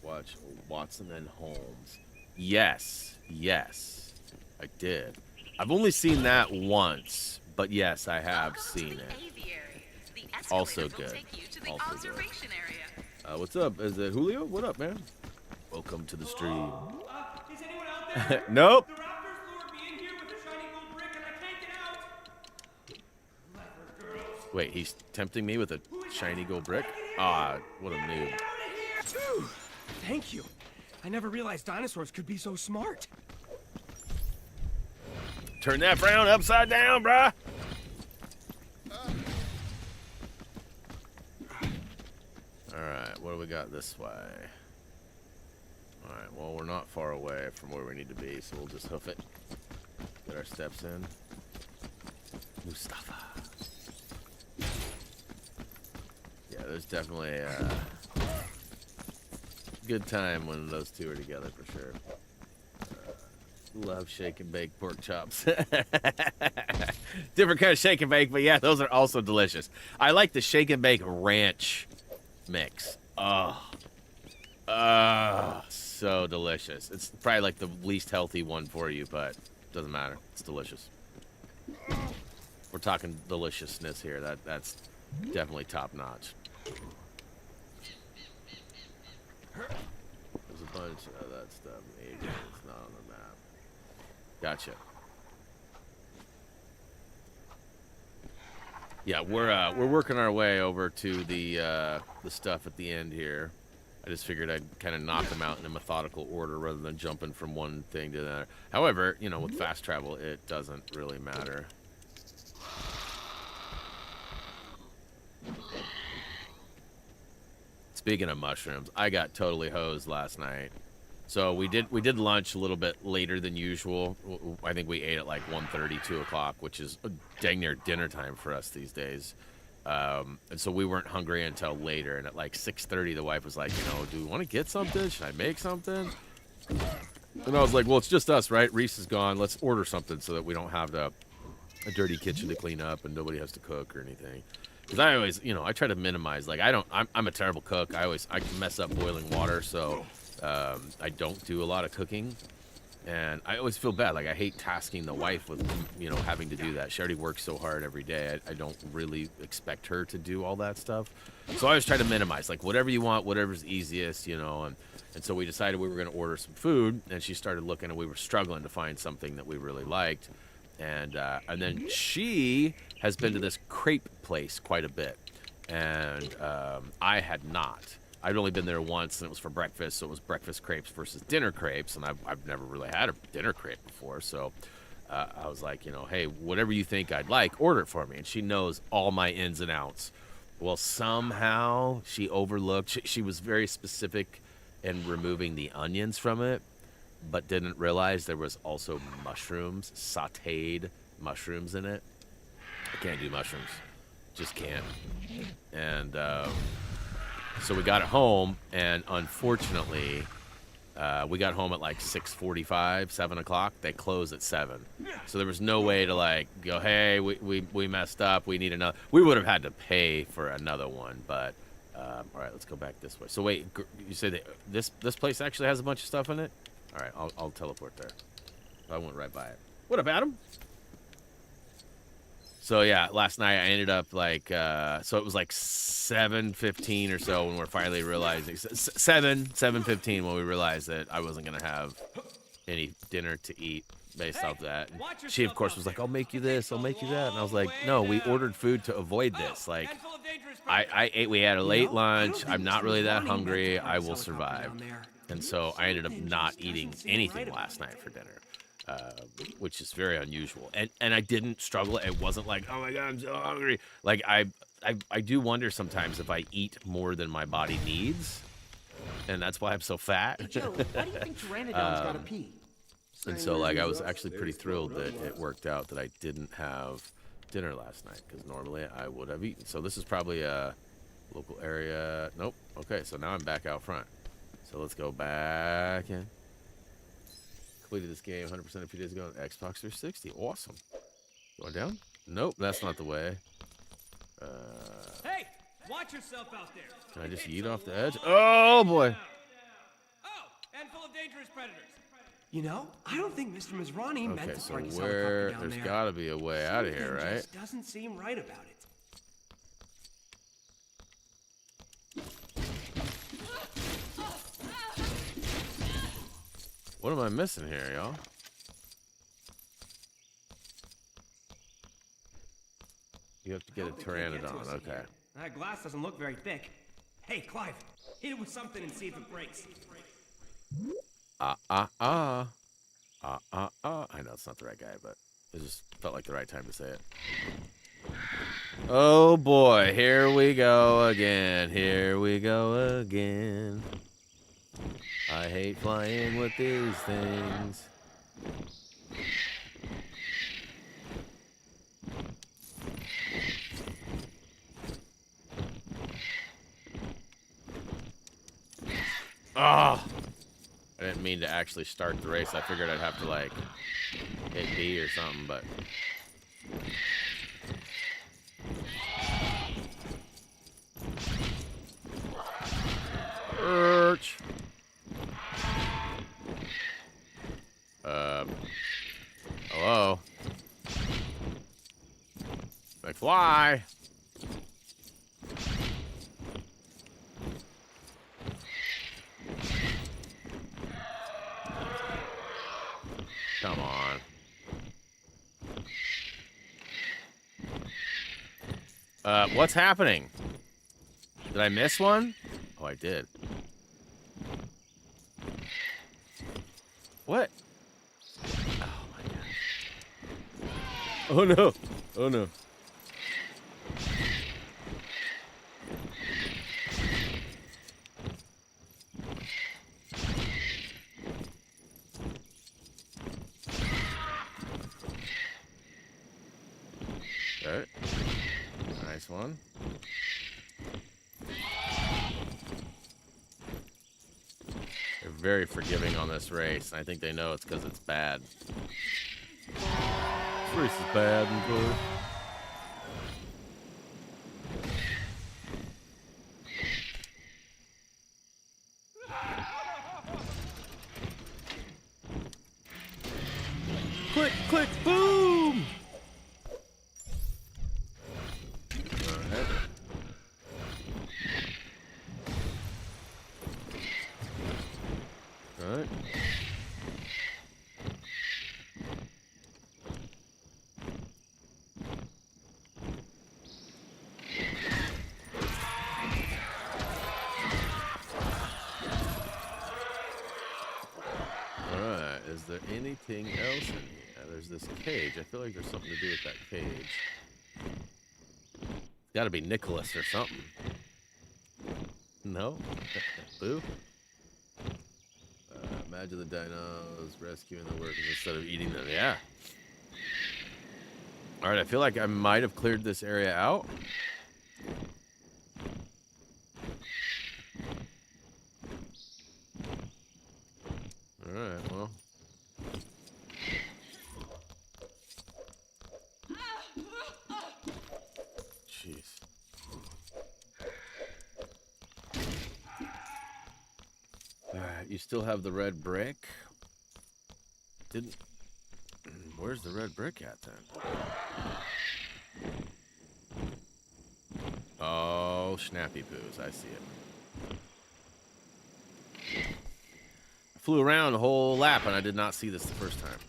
S1: Watch Watson and Holmes. Yes, yes, I did. I've only seen that once, but yes, I have seen it.
S3: Aviary.
S1: Also good. Also good. What's up? Is it Julio? What up, man? Welcome to the stream.
S4: Is anyone out there?
S1: Nope.
S4: The raptors lured me in here with a shiny gold brick and I can't get out. Leper girls.
S1: Wait, he's tempting me with a shiny gold brick? Ah, what a noob.
S4: Phew. Thank you. I never realized dinosaurs could be so smart.
S1: Turn that frown upside down, bruh. Alright, what do we got this way? Alright, well, we're not far away from where we need to be, so we'll just hoof it. Get our steps in. Mustafa. Yeah, there's definitely a good time when those two are together, for sure. Love shake and bake pork chops. Different kind of shake and bake, but yeah, those are also delicious. I like the shake and bake ranch mix. Oh, so delicious. It's probably like the least healthy one for you, but doesn't matter. It's delicious. We're talking deliciousness here. That's definitely top notch. There's a bunch mention of that stuff. Maybe it's not on the map. Gotcha. Yeah, we're working our way over to the stuff at the end here. I just figured I'd kind of knock them out in a methodical order rather than jumping from one thing to another. However, you know, with fast travel, it doesn't really matter. Speaking of mushrooms, I got totally hosed last night. So we did lunch a little bit later than usual. I think we ate at like 1:30, 2 o'clock, which is dang near dinner time for us these days. And so we weren't hungry until later. And at like 6:30, the wife was like, you know, do we want to get something? Should I make something? And I was like, well, it's just us, right? Reese is gone. Let's order something so that we don't have a dirty kitchen to clean up and nobody has to cook or anything. Because I always, you know, I try to minimize. Like, I'm a terrible cook. I can mess up boiling water, so I don't do a lot of cooking. And I always feel bad. Like, I hate tasking the wife with, you know, having to do that. She already works so hard every day. I don't really expect her to do all that stuff. So I always try to minimize. Like, whatever you want, whatever's easiest, you know. And so we decided we were going to order some food. And she started looking, and we were struggling to find something that we really liked. And then she has been to this crepe place quite a bit. And I had not. I'd only been there once, and it was for breakfast, so it was breakfast crepes versus dinner crepes, and I've never really had a dinner crepe before, so I was like, you know, hey, whatever you think I'd like, order it for me, and she knows all my ins and outs. Well, somehow she overlooked, she was very specific in removing the onions from it, but didn't realize there was also mushrooms, sauteed mushrooms in it. I can't do mushrooms, just can't. And so we got it home, and unfortunately, we got home at like 6:45, 7 o'clock. They close at 7. So there was no way to like go, hey, we messed up. We need another. We would have had to pay for another one, but all right, let's go back this way. So wait, you say that this place actually has a bunch of stuff in it? All right, I'll teleport there. I went right by it. What up, Adam? So yeah, last night I ended up like, so it was like 7:15 or so when we're finally realizing, 7:15 when we realized that I wasn't gonna have any dinner to eat based off that. And she of course was like, I'll make you this, I'll make you that, and I was like, no, we ordered food to avoid this. Like, I ate, we had a late lunch. I'm not really that hungry. I will survive. And so I ended up not eating anything last night for dinner. Which is very unusual, and I didn't struggle. It wasn't like, oh my god, I'm so hungry. Like I do wonder sometimes if I eat more than my body needs, and that's why I'm so fat.
S3: Hey, Joe, why do you think Pteranodon's gotta pee?
S1: And so like I was actually pretty thrilled that it worked out that I didn't have dinner last night, because normally I would have eaten. So this is probably a local area. Nope. Okay, so now I'm back out front. So let's go back in. Completed this game 100% a few days ago on Xbox 360. Awesome. Going down? Nope, that's not the way.
S4: Hey, watch yourself out there.
S1: Can I just yeet off the edge? Oh boy.
S4: Oh, and full of dangerous predators.
S3: You know, I don't think Mr. Masrani meant
S1: Okay,
S3: to
S1: so
S3: park his helicopter down
S1: there's
S3: there.
S1: got to be a way out of here,
S3: Something
S1: right?
S3: just doesn't seem right about it.
S1: What am I missing here, y'all? You have to get a
S3: They can't get to
S1: pteranodon.
S3: us in
S1: Okay.
S3: here.
S4: That glass doesn't look very thick. Hey, Clive, hit it with something and see if it breaks.
S1: I know it's not the right guy, but it just felt like the right time to say it. Oh boy, here we go again. Here we go again. I hate flying with these things. Oh, I didn't mean to actually start the race. I figured I'd have to like hit B or something, but Urch. Hello. McFly. Come on. What's happening? Did I miss one? Oh, I did. What? Oh my god. Oh no. Oh no. Alright. Nice one. They're very forgiving on this race, and I think they know it's because it's bad. This race is bad and good. Click, click, boom! Alright. Alright. Alright, is there anything else in here? There's this cage. I feel like there's something to do with that cage. It's gotta be Nicholas or something. No? Boo? Imagine the dinos rescuing the workers instead of eating them. Yeah. Alright, I feel like I might have cleared this area out. Alright, well. Jeez. Alright, you still have the red brick. Didn't... Where's the red brick at then? Oh, snappy poos. I see it. I flew around the whole lap and I did not see this the first time.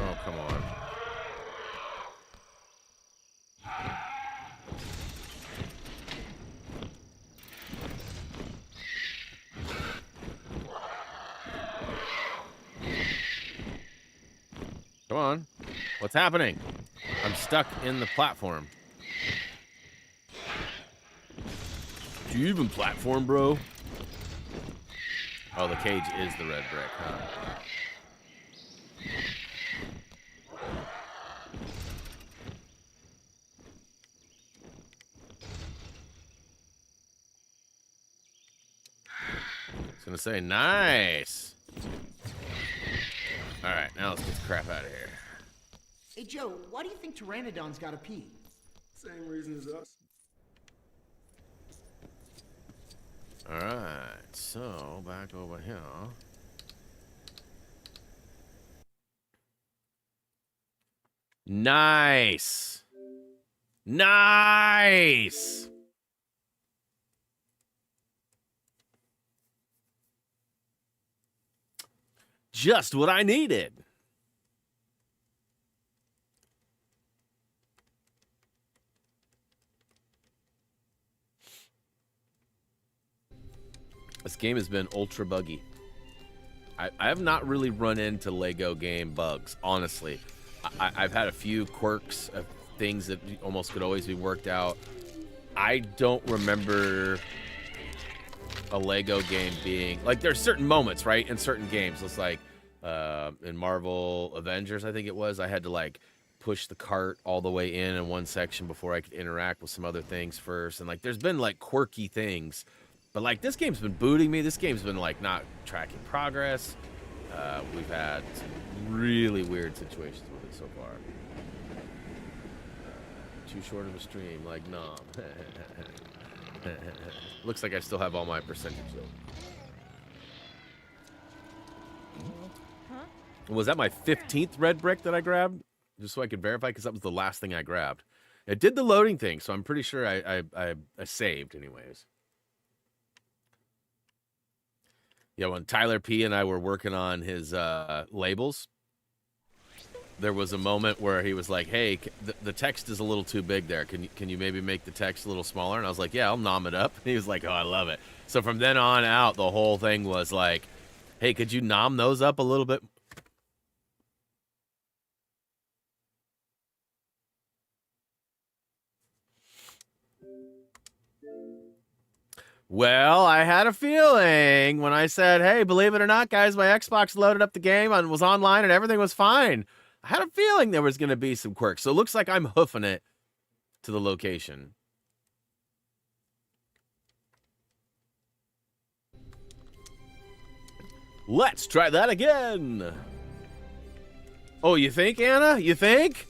S1: Oh, come on. Come on. What's happening? I'm stuck in the platform. Do you even platform, bro? Oh, the cage is the red brick, huh? I was gonna say, nice. All right, now let's get the crap out of here.
S3: Hey, Joe, why do you think Pteranodon's gotta pee?
S5: Same reason as us.
S1: All right, so back over here. Nice. Nice. Just what I needed. This game has been ultra buggy. I have not really run into Lego game bugs, honestly. I've had a few quirks of things that almost could always be worked out. I don't remember a Lego game being... Like, there's certain moments, right, in certain games. It's like, in Marvel Avengers, I think it was, I had to, like, push the cart all the way in one section before I could interact with some other things first. And, like, there's been, like, quirky things. But, like, this game's been booting me. This game's been, like, not tracking progress. We've had some really weird situations with it so far. Too short of a stream, like, nom. Looks like I still have all my percentage though. Was that my 15th red brick that I grabbed? Just so I could verify, because that was the last thing I grabbed. It did the loading thing, so I'm pretty sure I saved anyways. Yeah, when Tyler P and I were working on his labels, there was a moment where he was like, "Hey, the text is a little too big there. Can you maybe make the text a little smaller?" And I was like, "Yeah, I'll nom it up." And he was like, "Oh, I love it." So from then on out, the whole thing was like, "Hey, could you nom those up a little bit?" Well, I had a feeling when I said, "Hey, believe it or not, guys, my Xbox loaded up the game and was online and everything was fine." I had a feeling there was going to be some quirks. So it looks like I'm hoofing it to the location. Let's try that again. Oh, you think, Anna? You think?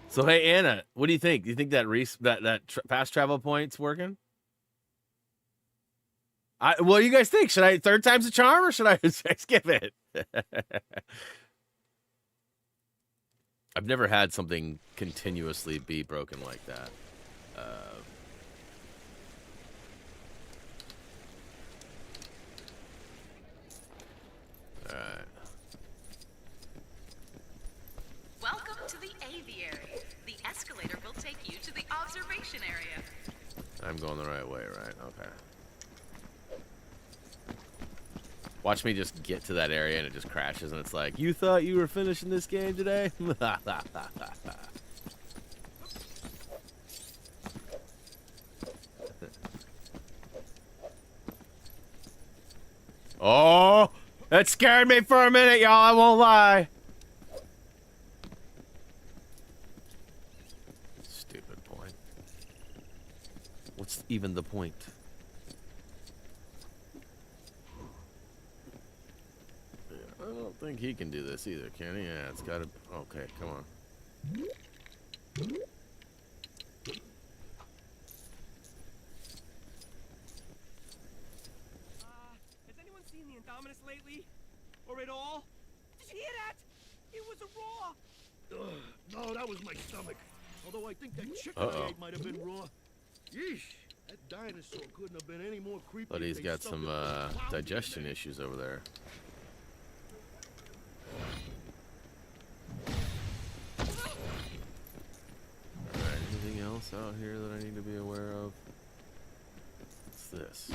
S1: So hey, Anna, what do you think? Do you think that fast travel point's working? What do you guys think? Should I third time's a charm, or should I skip it? I've never had something continuously be broken like that. All right.
S6: Welcome to the Aviary. The escalator will take you to the observation area.
S1: I'm going the right way, right? Okay. Watch me just get to that area and it just crashes and it's like, "You thought you were finishing this game today?" Oh, that scared me for a minute, y'all. I won't lie. Stupid point. What's even the point? Yeah, I don't think he can do this either, can he? Yeah, it's gotta... Okay, come on.
S4: Has anyone seen the Indominus lately? Or at all? Did you hear that? It was a roar!
S5: No, that was my stomach. Although I think that chicken I ate might have been raw. Yeesh, that dinosaur couldn't have been any more creepy.
S1: But he's got some digestion issues over there. Alright, anything else out here that I need to be aware of? What's this?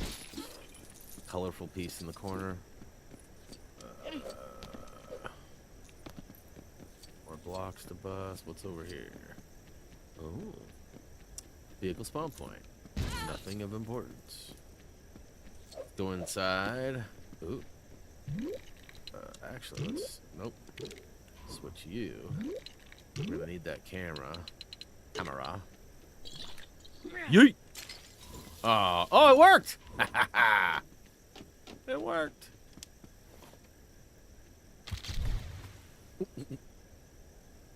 S1: Colorful piece in the corner. More blocks to bust. What's over here? Oh. Vehicle spawn point. Nothing of importance. Go inside. Ooh. Actually, let's... Nope. Switch you. We're gonna need that camera. Yeet! Oh, it worked! It worked.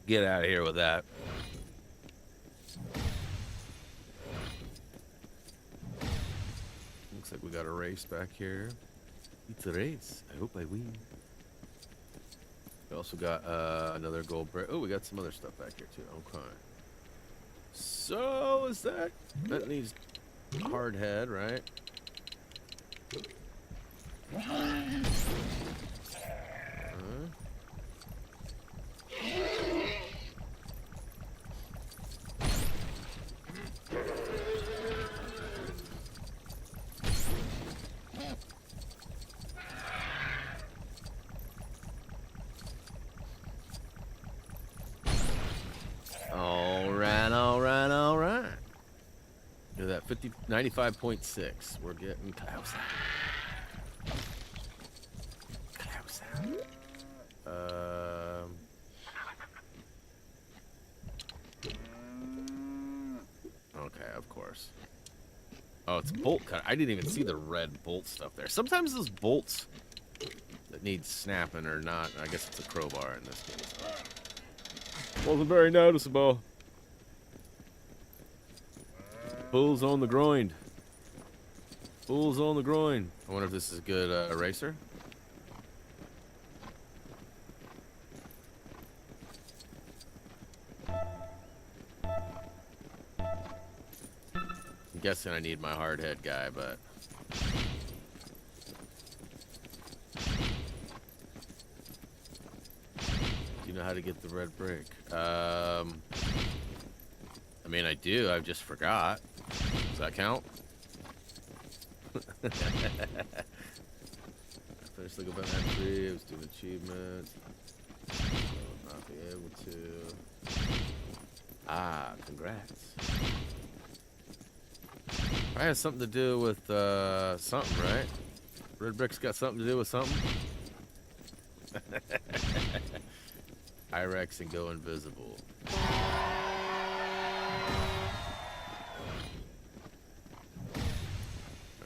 S1: Get out of here with that. Looks like we got a race back here. It's a race. I hope I win. We also got another gold brick. Oh, we got some other stuff back here too. Okay. So is that needs hard head, right? All right. Look at that, 95.6. We're getting close. sound? Okay, of course. Oh, it's bolt cut. I didn't even see the red bolt stuff there. Sometimes those bolts that need snapping or not. I guess it's a crowbar in this case. Wasn't very noticeable. Pulls on the groin. Pulls on the groin. I wonder if this is a good eraser. I'm guessing I need my hard head guy, but do you know how to get the red brick? I mean, I do. I just forgot. Does that count? I finished looking about entry. I was doing achievements. I will not be able to. Ah, congrats. Probably has something to do with something, right? Red brick's got something to do with something. Irex and go invisible.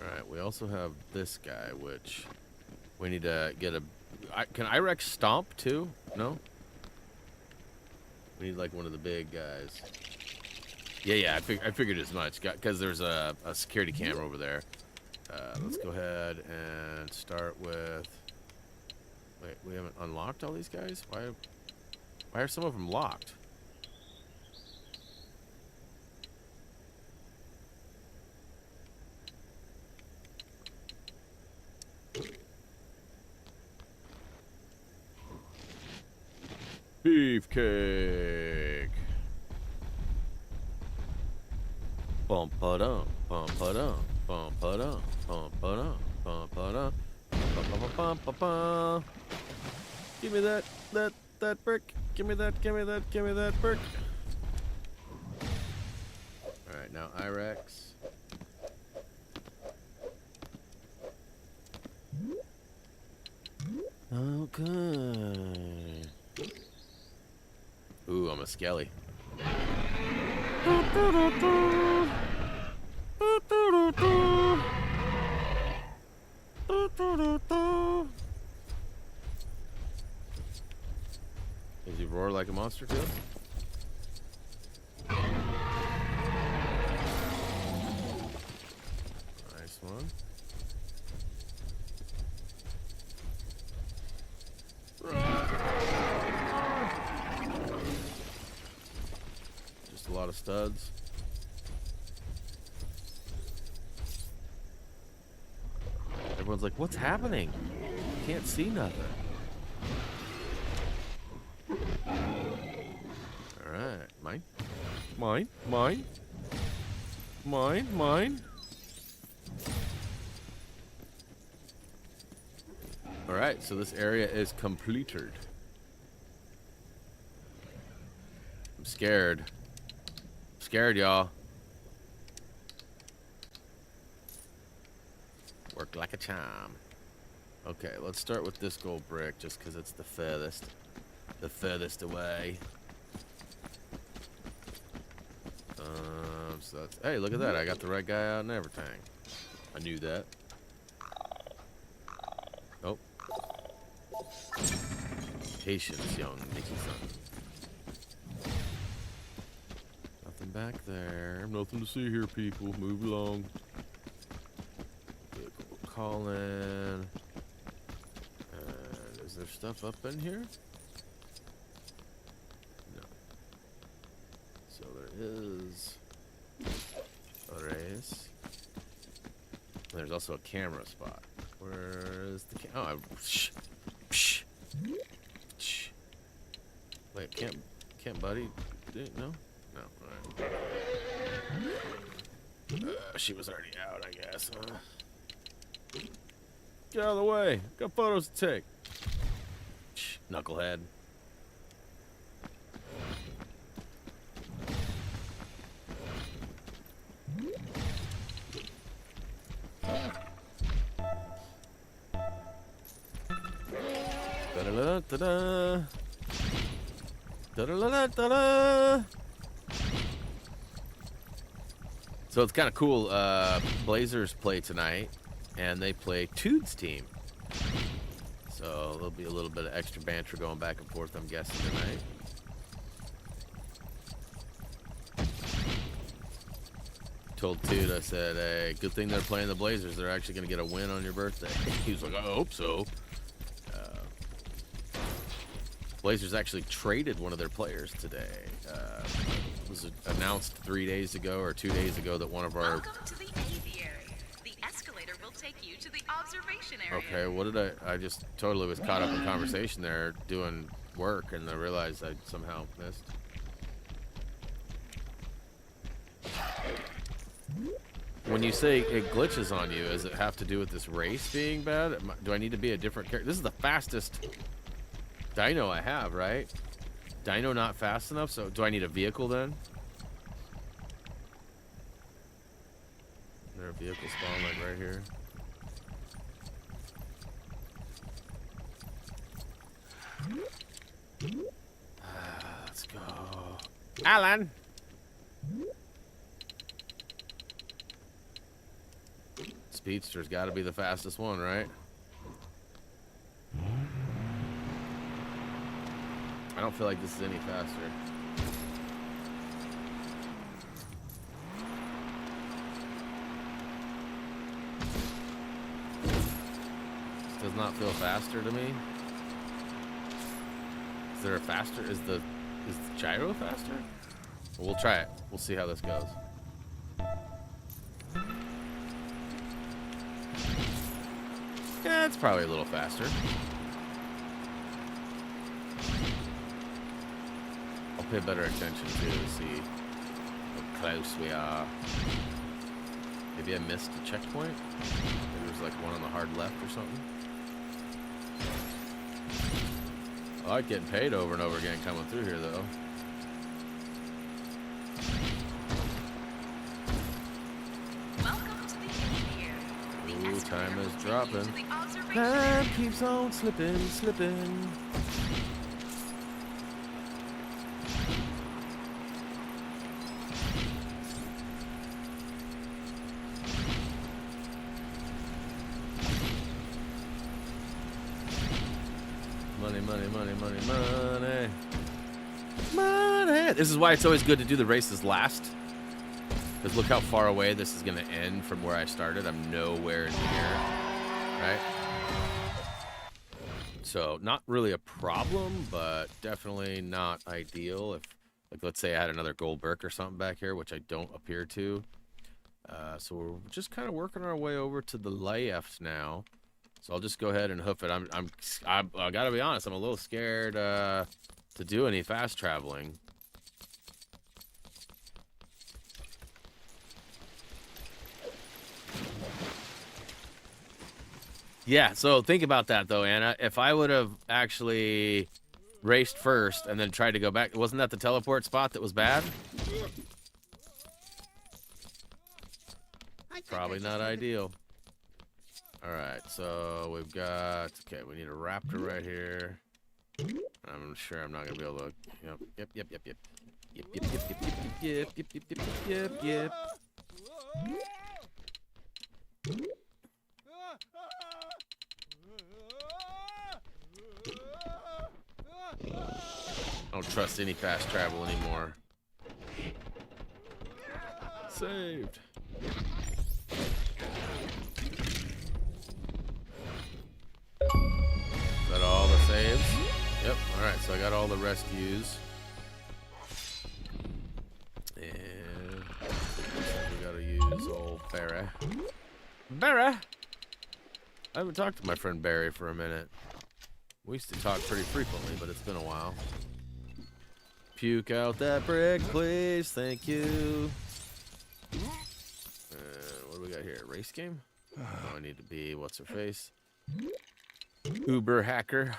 S1: Alright, we also have this guy, which we need to get a... Can Irex stomp too? No? We need like one of the big guys. Yeah, I figured as much, because there's a security camera over there. Let's go ahead and start with... Wait, we haven't unlocked all these guys? Why are some of them locked? Beefcake. Bum pa dum, bum pa dum, bum pa dum, bum pa dum, bum pa dum, bum pa bum. Give me that brick. Give me that brick. All right, now Irex. Okay. Ooh, I'm a skelly. Does he roar like a monster too? Nice one. Just a lot of studs. Everyone's like, what's happening? Can't see nothing. Alright, mine. Alright, so this area is completed. I'm scared. Scared, y'all. Work like a charm. Okay, let's start with this gold brick just because it's the furthest away. So that's, hey, look at that. I got the right guy out and everything. I knew that. Oh. Patience, young Nicky-san. Nothing back there. Nothing to see here, people. Move along. Call in. And is there stuff up in here? No. So there is a race. There's also a camera spot. Where is the camera? Oh, Wait, can't Buddy do it? No? No, alright. She was already out, I guess, huh? Get out of the way. Got photos to take. Shh, knucklehead. Da-da-da-da-da. Da-da-da-da-da. So it's kind of cool. Blazers play tonight, and they play Tood's team. So there'll be a little bit of extra banter going back and forth, I'm guessing, tonight. Told Tood, I said, hey, good thing they're playing the Blazers. They're actually going to get a win on your birthday. He was like, I hope so. Blazers actually traded one of their players today. It was announced 3 days ago or 2 days ago that one of our...
S6: Welcome to the Aviary. The escalator will take you to the observation area.
S1: Okay, what did I just totally was caught up in conversation there doing work, and I realized I somehow missed. When you say it glitches on you, does it have to do with this race being bad? Do I need to be a different character? This is the fastest Dino I have, right? Dino not fast enough, so do I need a vehicle then? Is there a vehicle spawn like right here? Let's go. Alan! Speedster's got to be the fastest one, right? I don't feel like this is any faster. This does not feel faster to me. Is there a faster? Is the gyro faster? Well, we'll try it. We'll see how this goes. Yeah, it's probably a little faster. I'll pay better attention to see how close we are. Maybe I missed a checkpoint. Maybe there's like one on the hard left or something. I like getting paid over and over again coming through here, though.
S6: Welcome to the Aviary.
S1: Ooh, time is dropping.
S6: To the observation
S1: Time
S6: area.
S1: keeps on slipping, slipping. Money, money, money, money, money. Money. This is why it's always good to do the races last. Because look how far away this is going to end from where I started. I'm nowhere near, right? So not really a problem, but definitely not ideal. If, like, let's say I had another Goldberg or something back here, which I don't appear to. So we're just kind of working our way over to the left now. So I'll just go ahead and hoof it. I gotta be honest, I'm a little scared to do any fast traveling. Yeah, so think about that though, Anna. If I would have actually raced first and then tried to go back, wasn't that the teleport spot that was bad? Probably not ideal. All right, so we've got, okay, we need a raptor right here. I'm sure I'm not gonna be able to, yep. I don't trust any fast travel anymore. Saved. Is that all the saves? Yep. All right. So I got all the rescues. And we gotta use old Barry. Barry! I haven't talked to my friend Barry for a minute. We used to talk pretty frequently, but it's been a while. Puke out that brick, please. Thank you. What do we got here? Race game? Oh, I need to be, what's her face? Uber hacker.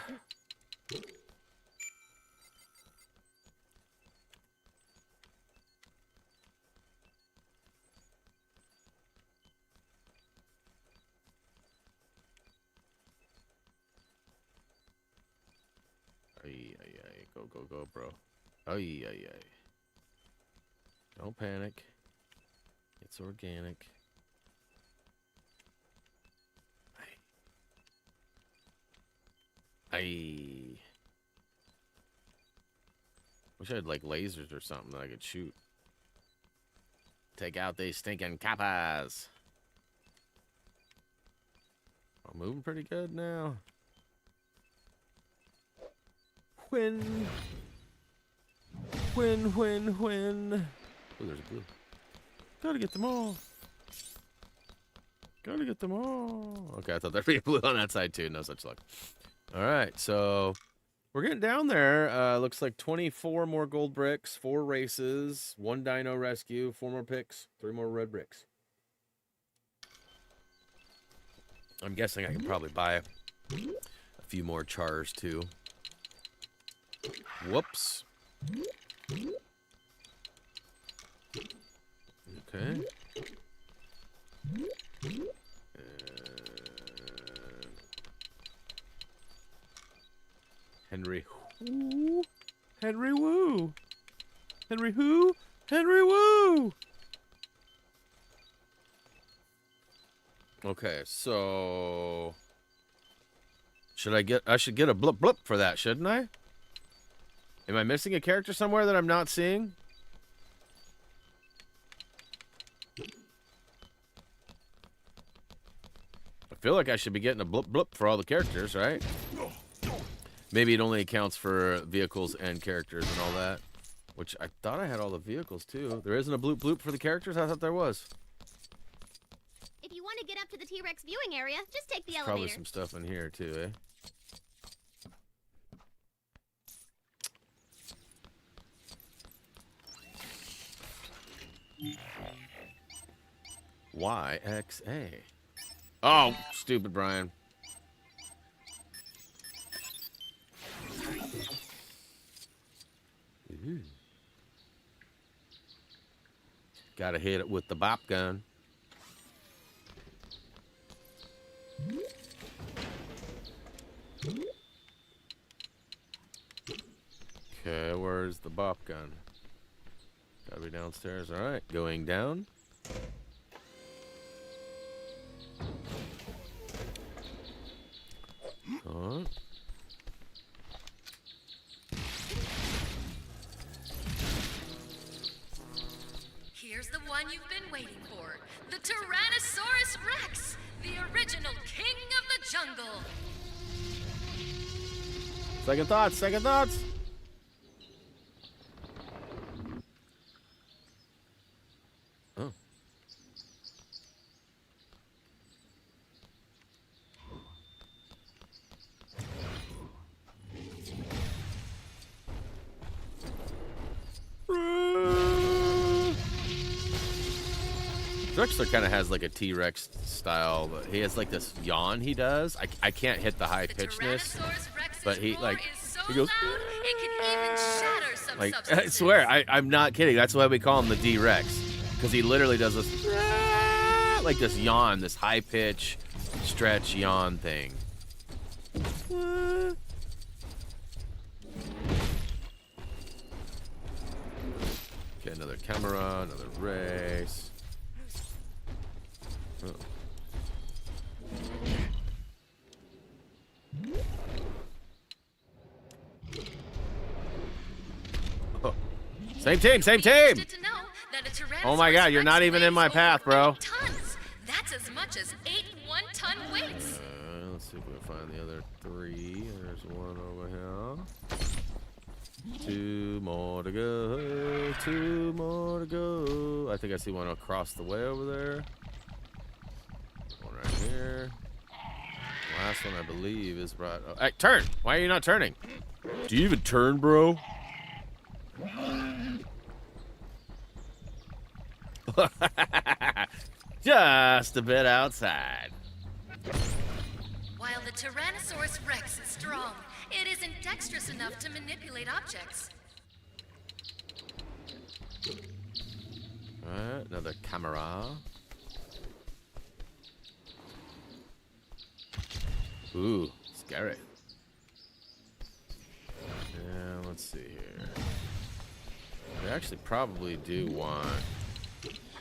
S1: go, bro. Ay, ay, ay. Don't panic. It's organic. Ay. Wish I had like lasers or something that I could shoot. Take out these stinking kappas. I'm moving pretty good now. When. Oh, there's a blue. Gotta get them all. Gotta get them all. Okay, I thought there'd be a blue on that side too. No such luck. All right, so we're getting down there. Looks like 24 more gold bricks, 4 races, 1 dino rescue, 4 more picks, 3 more red bricks. I'm guessing I can probably buy a few more chars too. Whoops. Okay. Henry who? Henry Woo. Henry who? Henry Woo. Okay, so I should get a blip blip for that, shouldn't I? Am I missing a character somewhere that I'm not seeing? I feel like I should be getting a blip blip for all the characters, right? Maybe it only accounts for vehicles and characters and all that. Which I thought I had all the vehicles too. There isn't a bloop bloop for the characters? I thought there was.
S7: If you want to get up to the T-Rex viewing area, just take the
S1: Probably
S7: elevator.
S1: some stuff in here too, eh? YXA. Oh, stupid Brian. Ooh. Gotta hit it with the bop gun. Okay, where's the bop gun? Gotta be downstairs. Alright, going down. Alright.
S6: Here's the one you've been waiting for. The Tyrannosaurus Rex, the original king of the jungle.
S1: Second thoughts, second thoughts. Oh. Drexler kind of has like a T-Rex style, but he has like this yawn he does. I can't hit the high pitchedness, but he like he goes
S6: It can even shatter some
S1: like I
S6: substances.
S1: swear I'm not kidding. That's why we call him the D-Rex, because he literally does this like this yawn, this high pitch stretch yawn thing. Get another camera, another race. Oh. Oh. Same team, same team! Oh my god, you're not even in my path, bro.
S6: Tons. That's as much as 8 one-ton weights.
S1: Let's see if we can find the other 3. There's one over here. 2 more to go. 2 more to go. I think I see one across the way over there. One right here. Last one, I believe, is right. Oh, hey, turn! Why are you not turning? Do you even turn, bro? Just a bit outside.
S6: While the Tyrannosaurus Rex is strong, it isn't dexterous enough to manipulate objects.
S1: Alright, another camera. Ooh, scary. Yeah, let's let's see here. We actually probably do want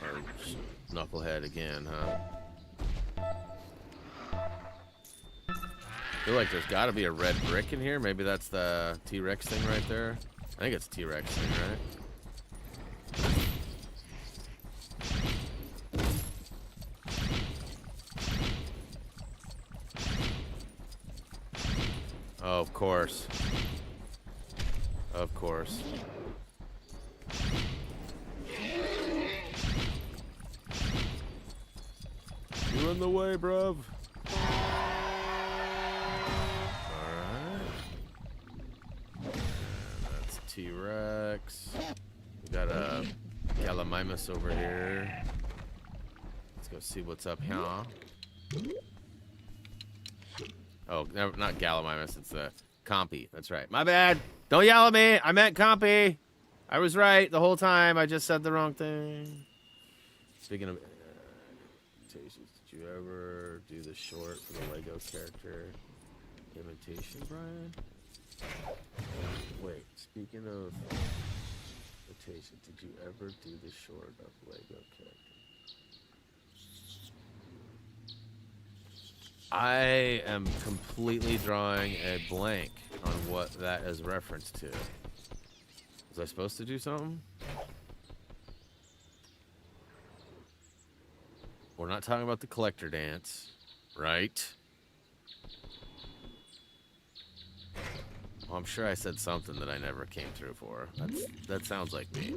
S1: our knucklehead again, huh? I feel like there's got to be a red brick in here. Maybe that's the T-Rex thing right there. I think it's a T-Rex thing, right? Oh, of course. Of course. You're in the way, bruv. T-Rex. We got a Gallimimus over here. Let's go see what's up here. Oh, no, not Gallimimus. It's the Compy. That's right. My bad. Don't yell at me. I meant Compy. I was right the whole time. I just said the wrong thing. Speaking of imitations, did you ever do the short for the Lego character imitation, Brian? Wait, speaking of imitation, did you ever do the short of Lego character? I am completely drawing a blank on what that is referenced to. Was I supposed to do something? We're not talking about the collector dance, right? Well, I'm sure I said something that I never came through for. That sounds like me.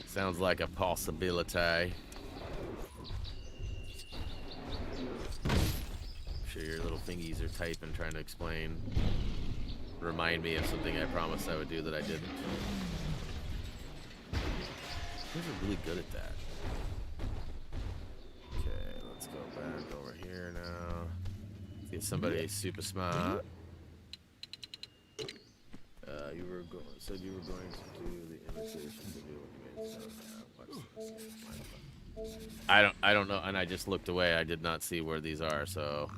S1: Sounds like a possibility. I'm sure your little thingies are typing, trying to explain. Remind me of something I promised I would do that I didn't. You guys are really good at that. Okay, let's go back over here now. Get somebody super smart. You were said you were going to do the imitation to do what you made. I don't know, and I just looked away. I did not see where these are. So,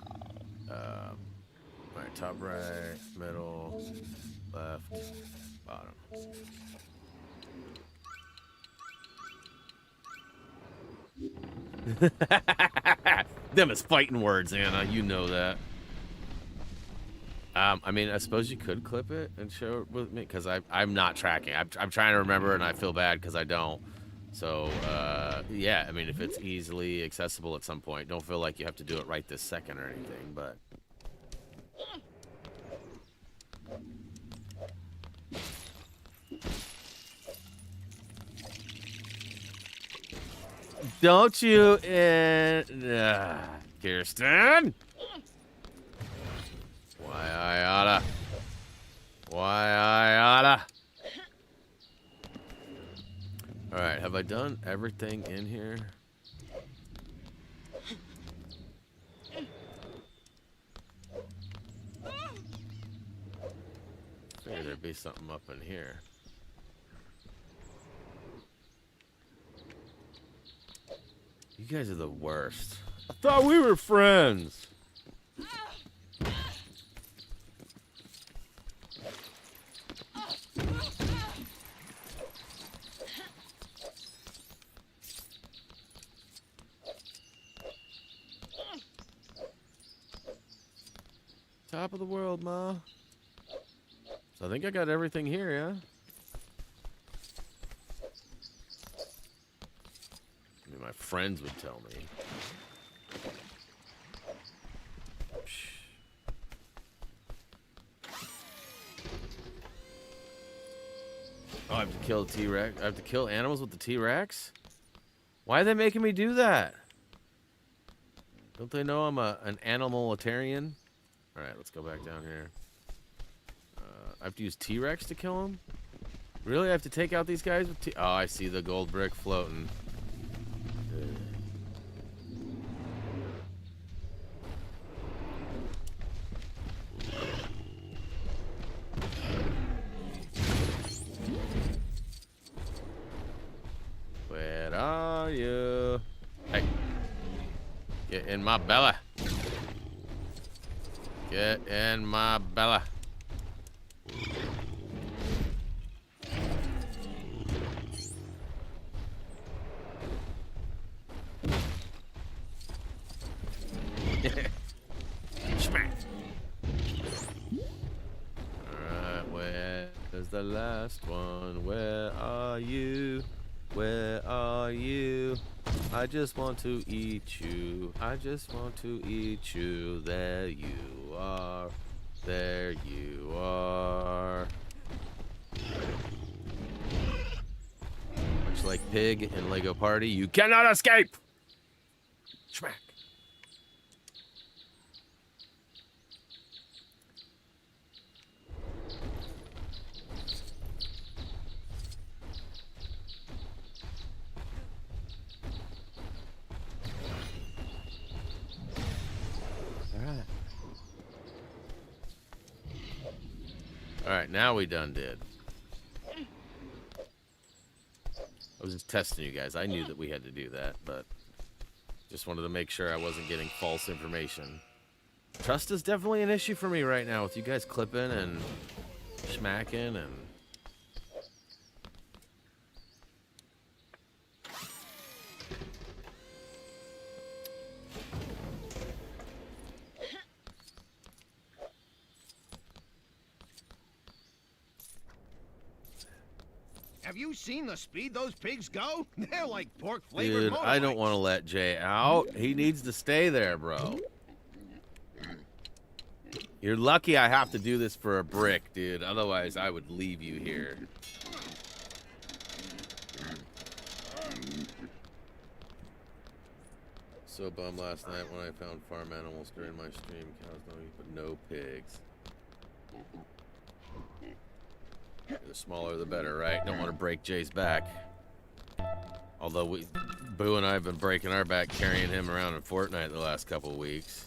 S1: right, top right, middle, left, bottom. Them is fighting words, Anna. You know that. I mean, I suppose you could clip it and show it with me, because I'm not tracking. I'm trying to remember, and I feel bad because I don't. So, yeah, I mean, if it's easily accessible at some point, don't feel like you have to do it right this second or anything, but... Don't you, Kirsten? Why I oughta. Why I oughta. Alright, have I done everything in here? Figured there'd be something up in here. You guys are the worst. I thought we were friends. Top of the world, Ma. So I think I got everything here, yeah? I mean, my friends would tell me. Oh, I have to kill a T-Rex. I have to kill animals with the T-Rex? Why are they making me do that? Don't they know I'm an animalitarian? Alright, let's go back down here. I have to use T-Rex to kill him? Really? I have to take out these guys with Oh, I see the gold brick floating. Where are you? Hey. Get in my belly. Get in my belly. Smack. Alright, where's the last one? Where are you? Where are you? I just want to eat you. I just want to eat you. There you are. There you are. Much like Pig in Lego Party, you cannot escape! Smack. Alright, now we done did. I was just testing you guys. I knew that we had to do that, but just wanted to make sure I wasn't getting false information. Trust is definitely an issue for me right now with you guys clipping and smacking and...
S5: Have you seen the speed those pigs go? They're like pork-flavored
S1: Dude, I don't want to let Jay out. He needs to stay there, bro. You're lucky I have to do this for a brick, dude. Otherwise, I would leave you here. So bummed last night when I found farm animals during my stream. Cows don't eat, but no pigs. The smaller the better, right? Don't want to break Jay's back. Although Boo and I have been breaking our back carrying him around in Fortnite the last couple of weeks.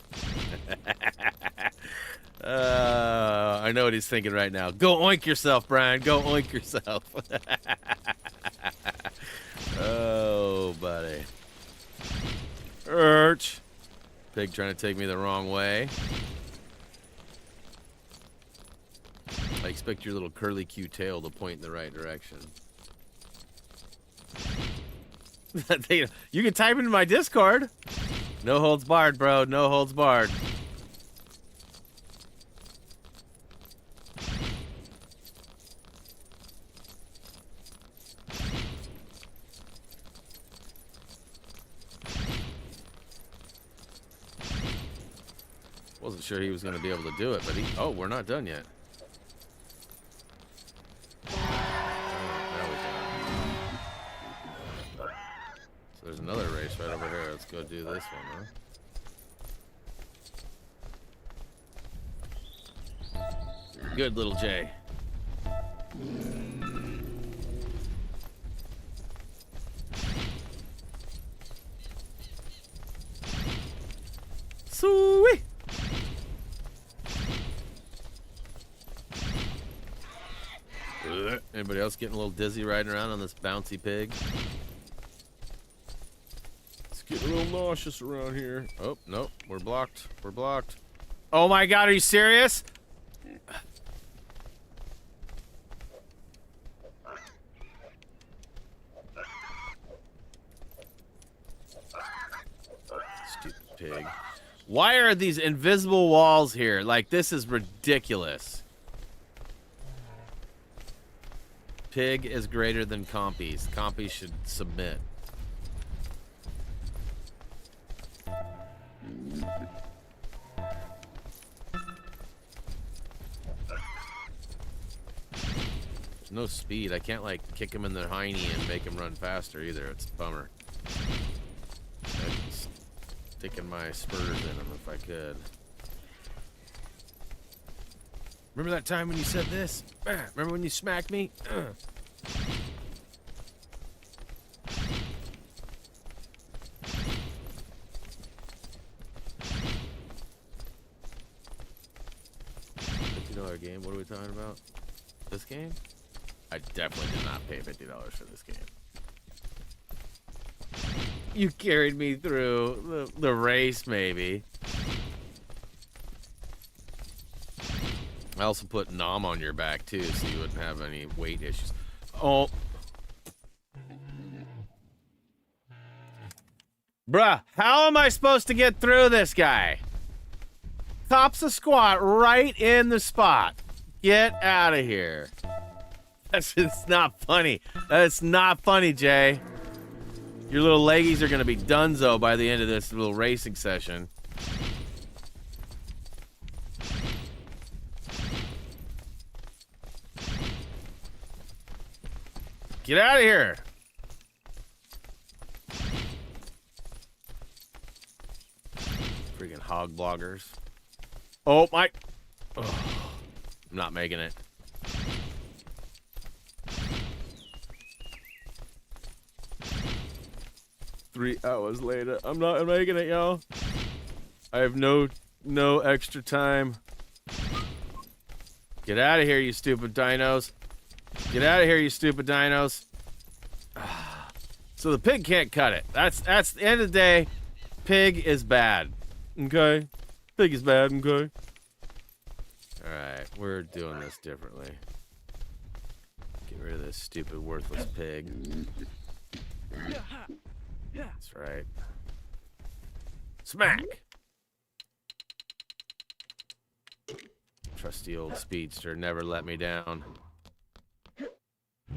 S1: I know what he's thinking right now. Go oink yourself, Brian. Go oink yourself. Oh, buddy. Urch. Pig trying to take me the wrong way. I expect your little curly Q tail to point in the right direction. You can type into my Discord. No holds barred, bro. No holds barred. Wasn't sure he was going to be able to do it, but oh, we're not done yet. There's another race right over here. Let's go do this one, huh? Good little Jay. Sweet. Anybody else getting a little dizzy riding around on this bouncy pig? Getting a little nauseous around here. Oh, nope. We're blocked. We're blocked. Oh my god, are you serious? Stupid pig. Why are these invisible walls here? Like, this is ridiculous. Pig is greater than compies. Compies should submit. No speed. I can't like kick him in the hiney and make him run faster either. It's a bummer. I'd sticking my spurs in him if I could. Remember that time when you said this? Remember when you smacked me? $50 game. What are we talking about? This game? I definitely did not pay $50 for this game. You carried me through the race, maybe. I also put Nom on your back too, so you wouldn't have any weight issues. Oh. Bruh, how am I supposed to get through this guy? Tops a squat right in the spot. Get out of here. That's just not funny. That's not funny, Jay. Your little leggies are going to be donezo by the end of this little racing session. Get out of here. Freaking hog bloggers. Oh, my. Oh, I'm not making it. Three hours later. I'm not making it, y'all. I have no extra time. Get out of here, you stupid dinos. Get out of here, you stupid dinos. So the pig can't cut it. That's the end of the day. Pig is bad. Okay? Pig is bad, okay? Alright, we're doing this differently. Get rid of this stupid, worthless pig. That's right. Smack! Trusty old speedster never let me down. Oh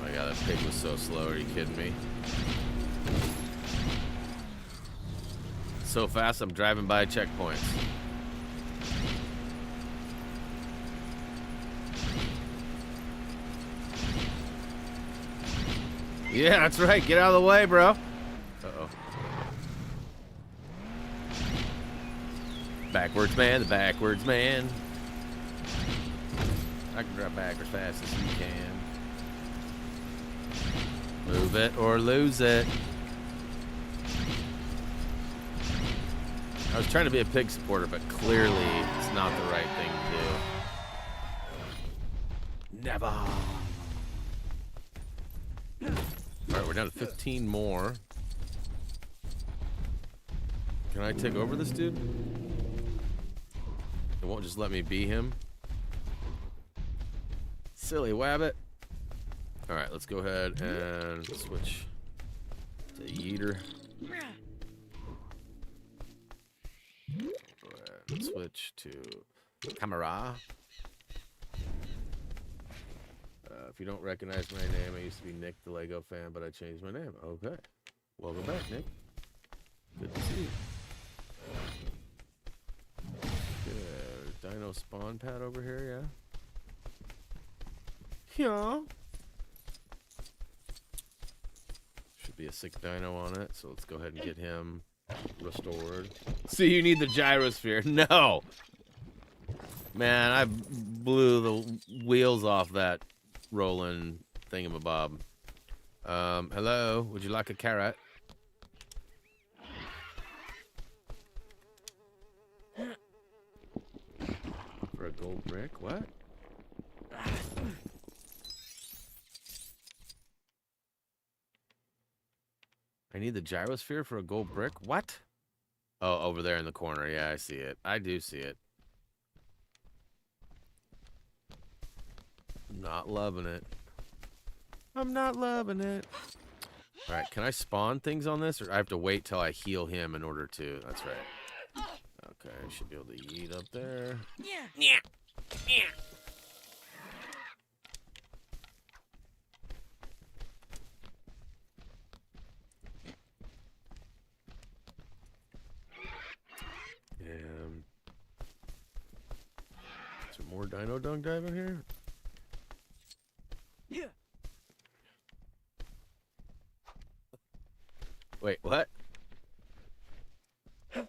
S1: my god, that pig was so slow. Are you kidding me? So fast, I'm driving by checkpoints. Yeah, that's right. Get out of the way, bro. Uh-oh. Backwards man, the backwards man. I can drive back as fast as you can. Move it or lose it. I was trying to be a pig supporter, but clearly it's not the right thing to do. Never. Alright, we're down to 15 more. Can I take over this dude? It won't just let me be him. Silly wabbit. Alright, let's go ahead and switch to Yeeter. Switch to camera. If you don't recognize my name, I used to be Nick the Lego fan, but I changed my name. Okay. Welcome back, Nick. Good to see you. Good. Dino spawn pad over here, yeah? Yeah. Should be a sick dino on it, so let's go ahead and get him restored. See, you need the gyrosphere. No! Man, I blew the wheels off that rolling thingamabob. Hello? Would you like a carrot? For a gold brick? What? I need the gyrosphere for a gold brick? What? Oh, over there in the corner. Yeah, I see it. I do see it. Not loving it. I'm not loving it. Alright, can I spawn things on this? Or I have to wait till I heal him in order to... That's right. Okay, I should be able to yeet up there. Yeah. Yeah. Is there more dino dung diving here?
S4: Yeah.
S1: Wait, what? Okay.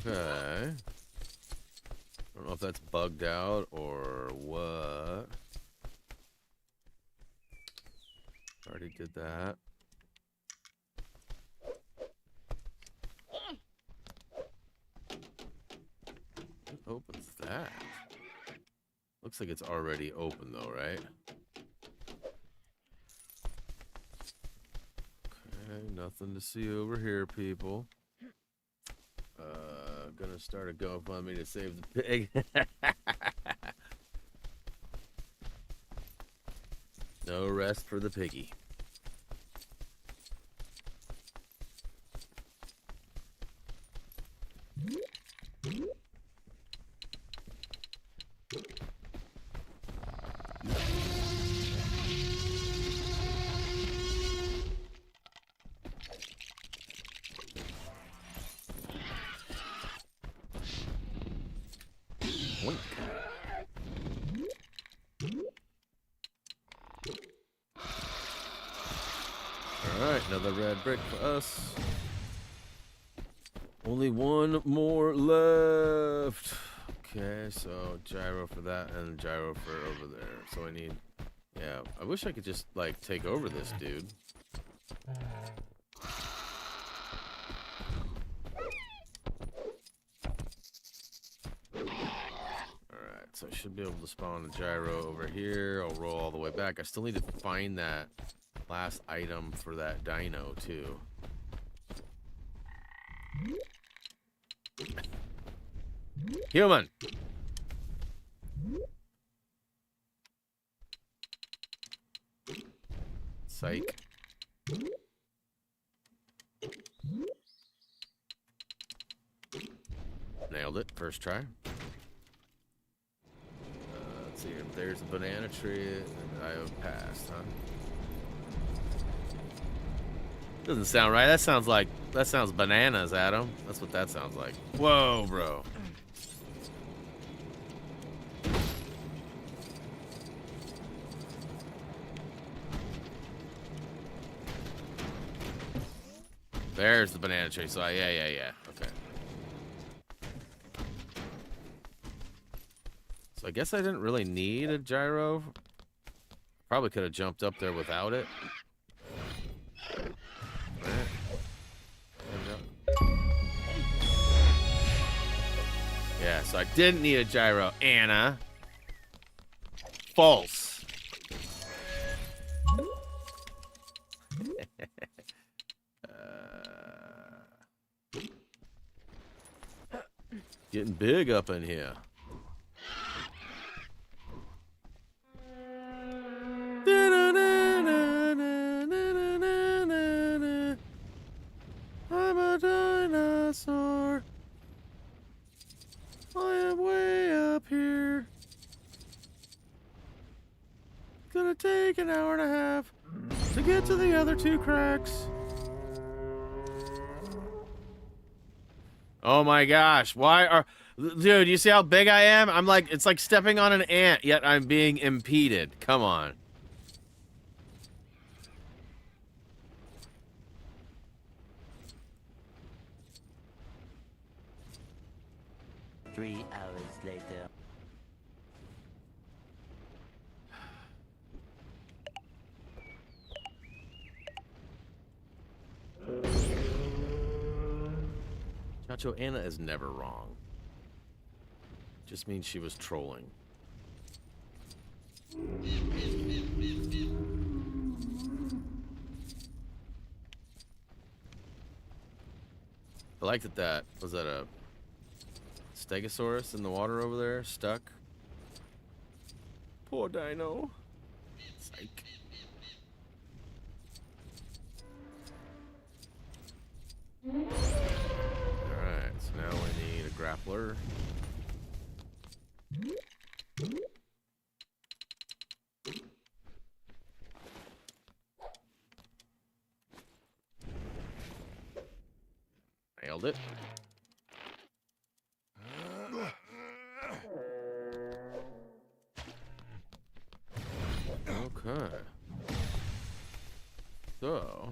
S1: I don't know if that's bugged out or what. Already did that. Looks like it's already open though, right? Okay, nothing to see over here, people. Gonna start a GoFundMe to save the pig. No rest for the piggy. Alright, another red brick for us. Only one more left. Okay, so gyro for that and gyro for over there. So I need... Yeah, I wish I could just, like, take over this dude. Alright, so I should be able to spawn a gyro over here. I'll roll all the way back. I still need to find that last item for that dino, too. Human! Psych. Nailed it. First try. Let's see. There's a banana tree, and I have passed, huh? Doesn't sound right. That sounds bananas, Adam. That's what that sounds like. Whoa, bro. There's the banana tree. So yeah. Okay. So I guess I didn't really need a gyro. Probably could have jumped up there without it. Yeah, so I didn't need a gyro, Anna. False. Getting big up in here. I'm a dinosaur. I am way up here. Gonna take an hour and a half to get to the other two cracks. Oh my gosh, why are... Dude, you see how big I am? I'm like, it's like stepping on an ant, yet I'm being impeded. Come on.
S8: Three hours later.
S1: Chacho, Anna is never wrong. Just means she was trolling. I like that was that a Stegosaurus in the water over there, stuck? Poor dino. Psych. Alright, so now we need a grappler. Nailed it. Okay. So.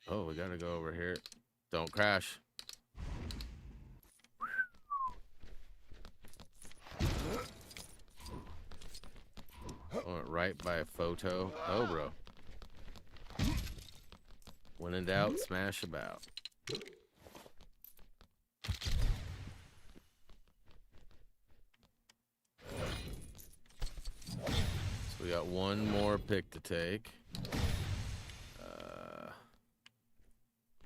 S1: Oh, we gotta go over here. Don't crash. Went right by a photo. Oh, bro. When in doubt, smash about. we got one more pick to take.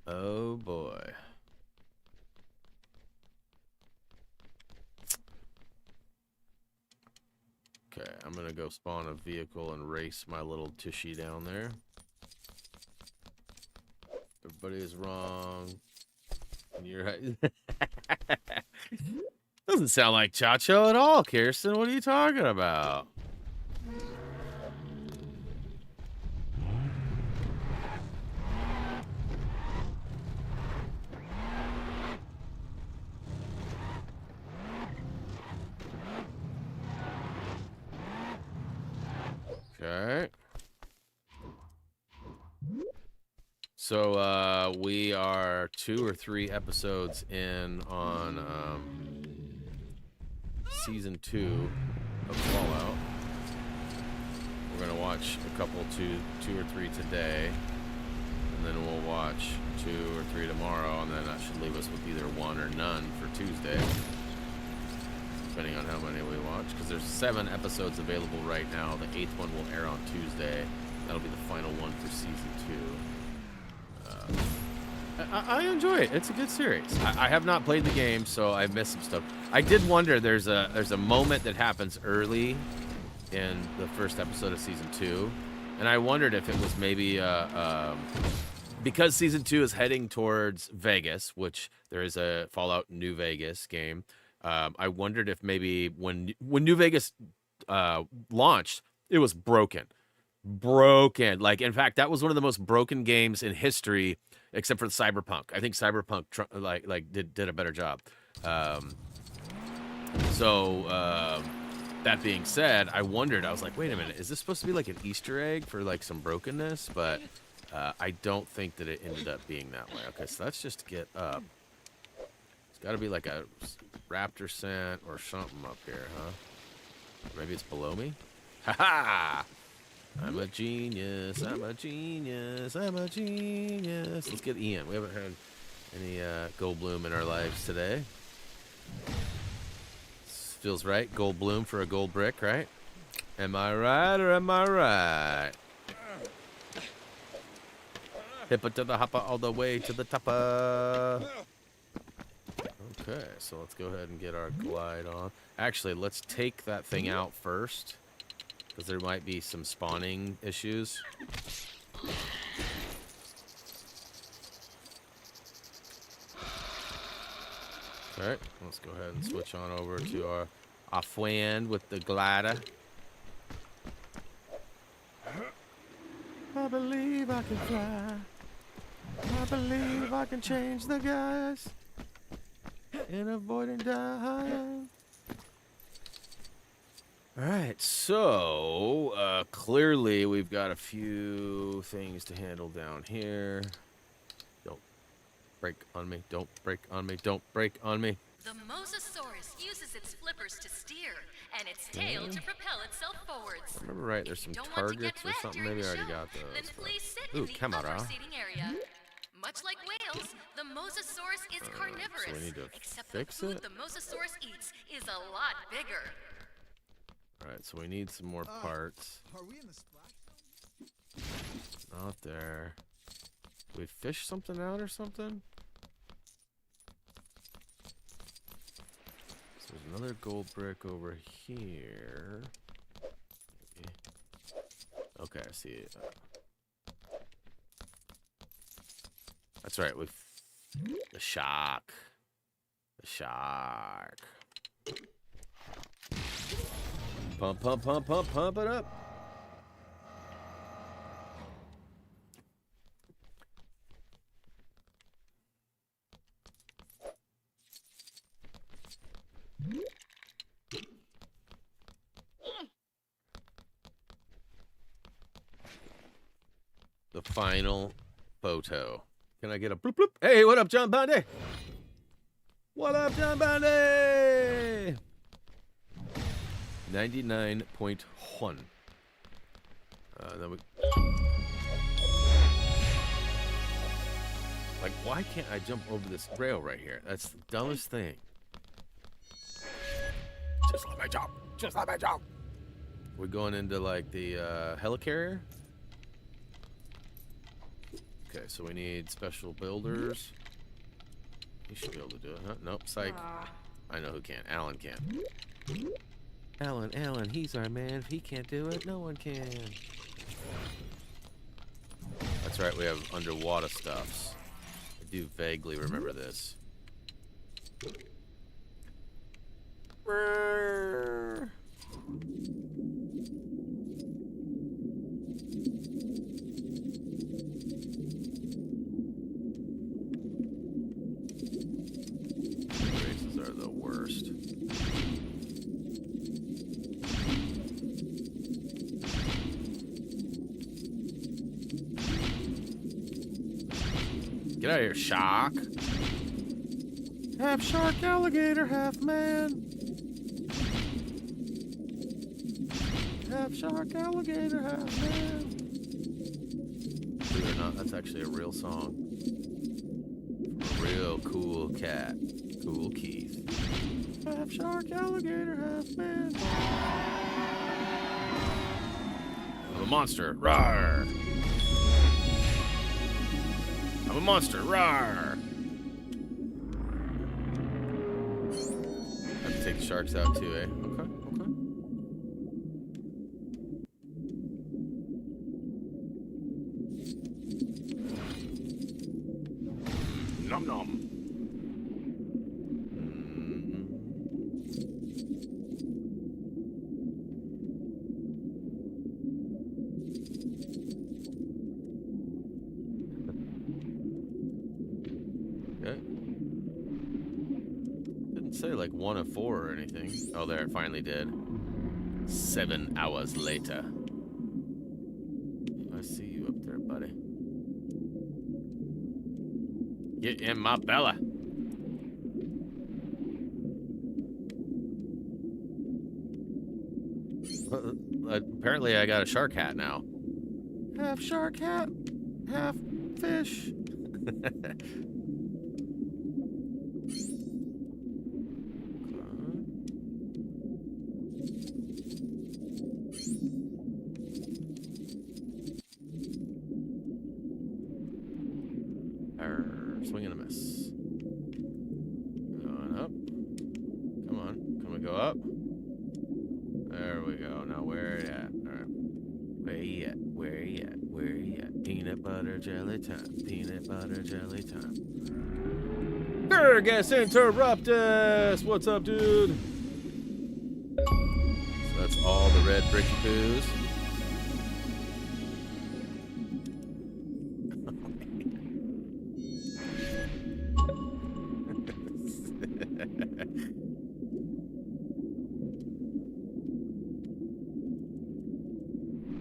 S1: Oh boy. Okay, I'm gonna go spawn a vehicle and race my little Tushy down there. Everybody is wrong. You're right. Doesn't sound like Chacho at all, Kirsten. What are you talking about? Okay. So we are 2 or 3 episodes in on season 2 of Fallout. We're gonna watch a couple, two or three today, and then we'll watch 2 or 3 tomorrow, and then that should leave us with either 1 or none for Tuesday, depending on how many we watch. Because there's 7 episodes available right now. The 8th one will air on Tuesday. That'll be the final one for season 2. I enjoy it. It's a good series. I have not played the game, so I've missed some stuff. I did wonder, there's a moment that happens early in the first episode of season 2, and I wondered if it was maybe because season 2 is heading towards Vegas, which there is a Fallout New Vegas game. I wondered if maybe when New Vegas launched, it was broken. Like, in fact, that was one of the most broken games in history, except for the Cyberpunk. I think Cyberpunk did a better job. That being said, I wondered, I was like, wait a minute, is this supposed to be like an Easter egg for like some brokenness? But I don't think that it ended up being that way. Okay, so let's just get up. It's got to be like a raptor scent or something up here, huh? Maybe it's below me? Ha-ha! I'm a genius, I'm a genius, I'm a genius. Let's get Ian. We haven't had any Goldblum in our lives today. This feels right. Goldblum for a gold brick, right? Am I right or am I right? Hippa to the hoppa all the way to the toppa. Okay, so let's go ahead and get our glide on. Actually, let's take that thing out first, because there might be some spawning issues. Alright, let's go ahead and switch on over to our friend with the glider. I believe I can fly. I believe I can change the guys in avoiding dying. Alright, so clearly we've got a few things to handle down here. Don't break on me, don't break on me, don't break on me.
S6: The Mosasaurus uses its flippers to steer and its tail to propel itself forwards.
S1: I remember right, there's some targets or something. Maybe I already got those.
S6: Then please sit
S1: Ooh,
S6: in the
S1: camera.
S6: upper seating area. Much like whales, the Mosasaurus is carnivorous.
S1: So we need to
S6: except
S1: fix
S6: the food
S1: it?
S6: the Mosasaurus eats is a lot bigger.
S1: Alright, so we need some more parts.
S8: Are we in the splash zone?
S1: Not there. Did we fish something out or something? So there's another gold brick over here. Maybe. Okay, I see it. That's right, we've... The shark. The shark. Pump, pump, pump, pump, pump it up. The final photo. Can I get a bloop bloop? Hey, what up, John Bondi? What up, John Bondi? 99.1. Then we... Like, why can't I jump over this rail right here? That's the dumbest thing. Just let me jump. Just let me jump. We're going into like the helicarrier. Okay, so we need special builders. You should be able to do it, huh? Nope, psych. I know who can. Alan can. Alan, he's our man. If he can't do it, no one can. That's right, we have underwater stuffs. I do vaguely remember this. Races are the worst. Get out of here, shark. Half shark, alligator, half man. Half shark, alligator, half man. Believe it or not, that's actually a real song. From a real cool cat. Cool Keith. Half shark, alligator, half man. I'm a monster. Rawr! I'm a monster. Rawr! I have to take the sharks out too, eh? Okay, okay. Nom nom. Okay. Didn't say like 1 of 4 or anything. Oh, there, it finally did. 7 hours later. I see you up there, buddy. Get in my belly. Apparently I got a shark hat now. Half shark hat, half fish. Swing and a miss. Going up. Come on. Can we go up? There we go. Now where you at? Alright. Where you at? Where you at? Where you at? Peanut butter jelly time. Peanut butter jelly time. Fergus Interruptus! What's up, dude? So that's all the red bricky poos.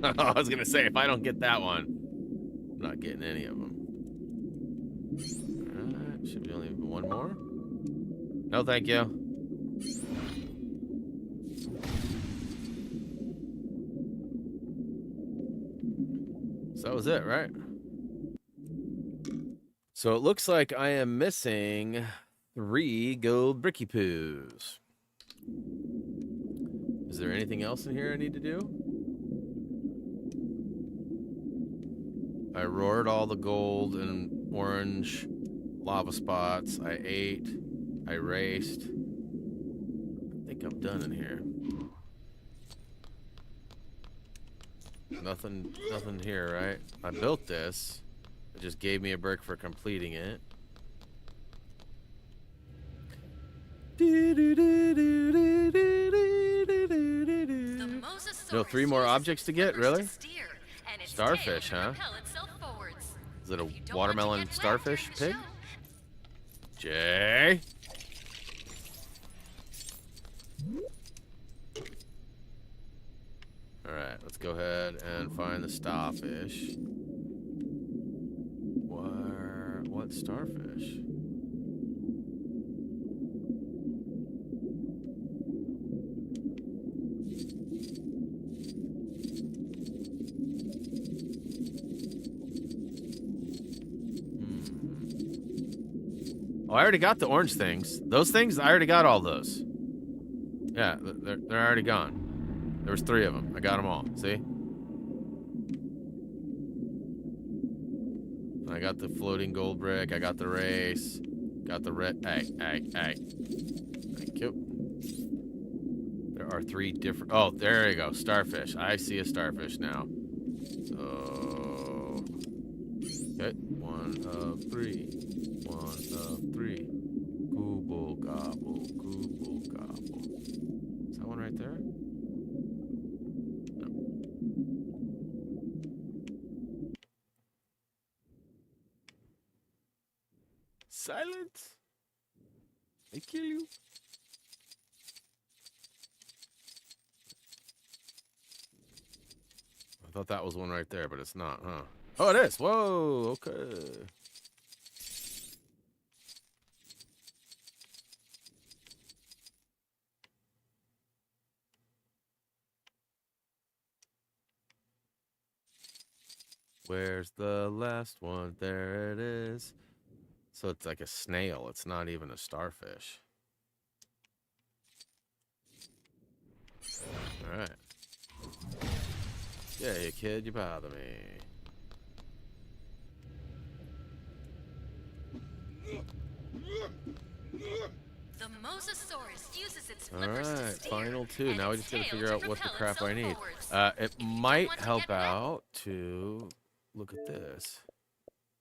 S1: I was gonna say, if I don't get that one, I'm not getting any of them. Alright, should be only one more. No, thank you. So that was it, right? So it looks like I am missing 3 gold bricky poos. Is there anything else in here I need to do? I roared all the gold and orange lava spots. I ate. I raced. I think I'm done in here. Nothing here, right? I built this. It just gave me a brick for completing it. No, 3 more objects to get? Really? Starfish, huh? Is it a watermelon starfish pig? Jay? Alright, let's go ahead and find the starfish. What starfish? Oh, I already got the orange things. Those things, I already got all those. Yeah, they're already gone. There was 3 of them. I got them all. See? I got the floating gold brick. I got the race. Got the red. Hey. Thank you. There are 3 different. Oh, there you go. Starfish. I see a starfish now. So. Okay. 1 of 3. 1 of 3. Google gobble. Google gobble. Is that one right there? No. Silence. They kill you. I thought that was one right there, but it's not, huh? Oh, it is. Whoa. Okay. Where's the last one? There it is. So it's like a snail. It's not even a starfish. All right. Yeah, you kid, you bother me.
S6: The Mosasaurus uses its
S1: All
S6: flippers to
S1: right,
S6: steer,
S1: final 2.
S6: and
S1: Now we
S6: its
S1: just gotta
S6: tail
S1: figure
S6: to
S1: out what the
S6: propel
S1: crap I
S6: itself
S1: need.
S6: forwards.
S1: It
S6: If you
S1: might
S6: want to
S1: help
S6: get wet-
S1: out to look at this.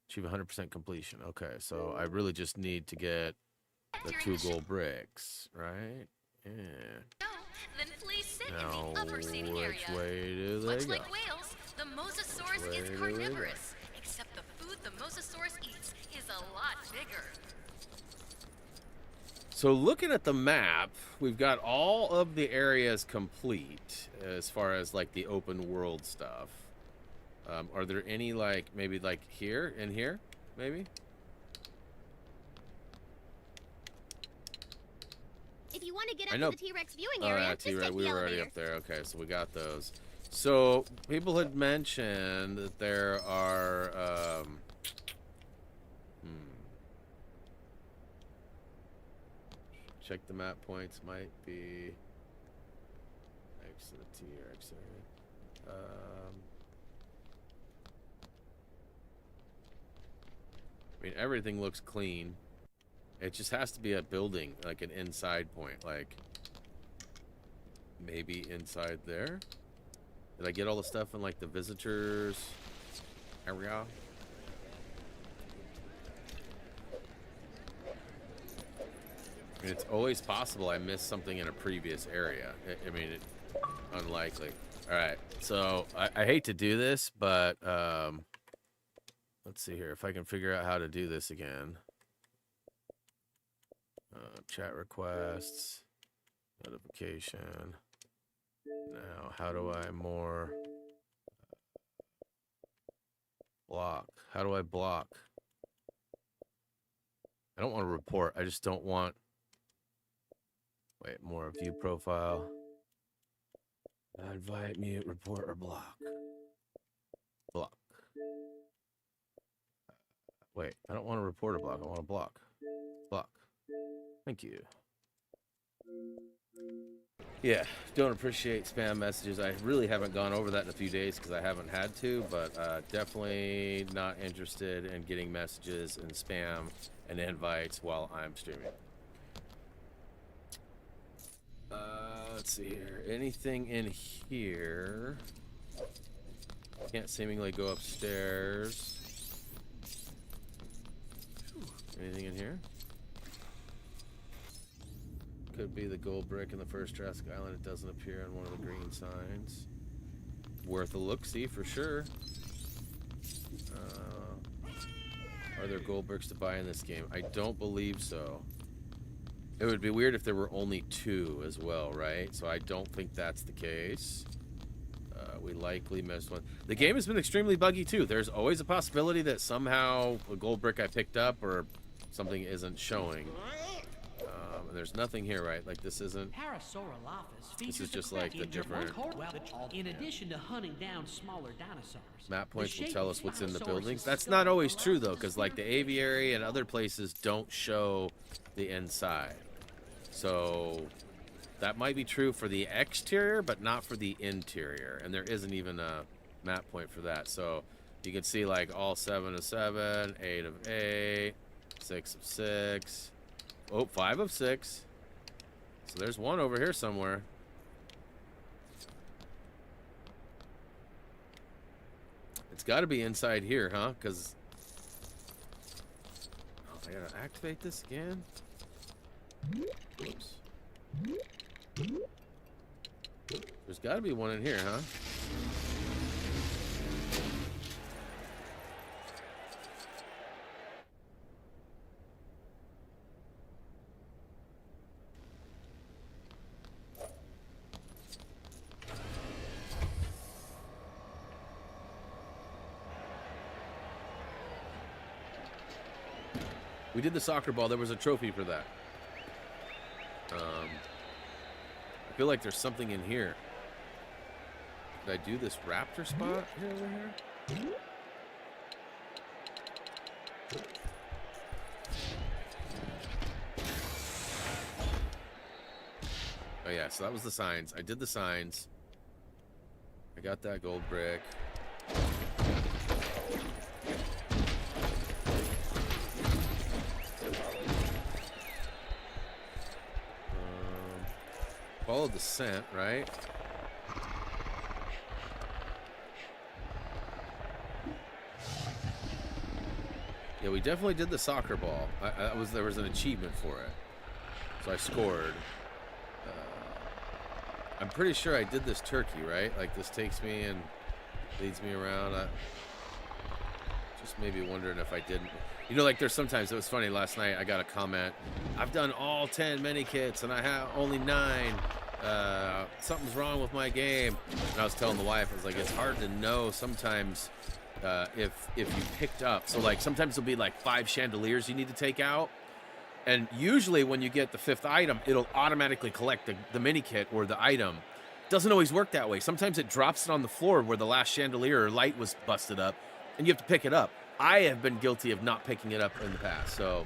S1: Achieve 100% completion. Okay, so I really just need to get the
S6: During
S1: 2
S6: the
S1: gold bricks, right? Yeah.
S6: No, then please sit
S1: Now,
S6: in the upper seating area.
S1: which way do they
S6: Much
S1: go?
S6: like whales, the Mosasaurus
S1: Which way
S6: is
S1: do they go?
S6: carnivorous, except the food the Mosasaurus eats is a lot bigger.
S1: So looking at the map, we've got all of the areas complete as far as like the open world stuff. Are there any like maybe like here in here maybe?
S7: If you want to get
S1: I
S7: up
S1: know.
S7: to the T-Rex viewing
S1: Oh
S7: area,
S1: yeah,
S7: just take
S1: T-Rex.
S7: the
S1: We were already
S7: elevator.
S1: up there. Okay, so we got those. So people had mentioned that there are. Check the map points. Might be. X to the T-Rex area. I mean, everything looks clean. It just has to be a building, like an inside point, like maybe inside there. Did I get all the stuff in like the visitors area? I mean, it's always possible I missed something in a previous area. I mean, unlikely. All right, so I hate to do this, but let's see here if I can figure out how to do this again. Chat requests, notification. Now, how do I more block? How do I block? I don't want to report. I just don't want. Wait, more view profile. Invite, mute, report, or block. Block. Wait, I don't want to report or block. I want to block. Block. Thank you. Yeah, don't appreciate spam messages. I really haven't gone over that in a few days because I haven't had to, but definitely not interested in getting messages and spam and invites while I'm streaming. Let's see here. Anything in here? Can't seemingly go upstairs. Anything in here? Could be the gold brick in the first Jurassic Island. It doesn't appear on one of the green signs. Worth a look-see for sure. Are there gold bricks to buy in this game? I don't believe so. It would be weird if there were only 2 as well, right? So I don't think that's the case. We likely missed one. The game has been extremely buggy too. There's always a possibility that somehow a gold brick I picked up or something isn't showing. And there's nothing here, right? Like this isn't. This is just like the different.
S9: In addition to hunting down smaller dinosaurs,
S1: Map points will tell us what's in the buildings. That's not always true though, because like the Aviary and other places don't show the inside. So that might be true for the exterior, but not for the interior. And there isn't even a map point for that. So you can see like all 7 of 7, 8 of 8, 6 of 6. Oh, 5 of 6. So there's one over here somewhere. It's got to be inside here, huh? Because I gotta activate this again. Oops. There's got to be one in here, huh? We did the soccer ball. There was a trophy for that. I feel like there's something in here. Did I do this raptor spot here over here? Oh yeah, so that was the signs. I did the signs. I got that gold brick. Followed the scent, right? Yeah, we definitely did the soccer ball. There was an achievement for it, so I scored. I'm pretty sure I did this turkey, right? Like this takes me and leads me around. Just maybe wondering if I didn't. You know, like there's sometimes, it was funny, last night I got a comment, I've done all 10 mini kits and I have only 9. Something's wrong with my game. And I was telling the wife, I was like, it's hard to know sometimes if you picked up. So like sometimes there'll be like 5 chandeliers you need to take out. And usually when you get the 5th item, it'll automatically collect the mini kit or the item. Doesn't always work that way. Sometimes it drops it on the floor where the last chandelier or light was busted up and you have to pick it up. I have been guilty of not picking it up in the past, so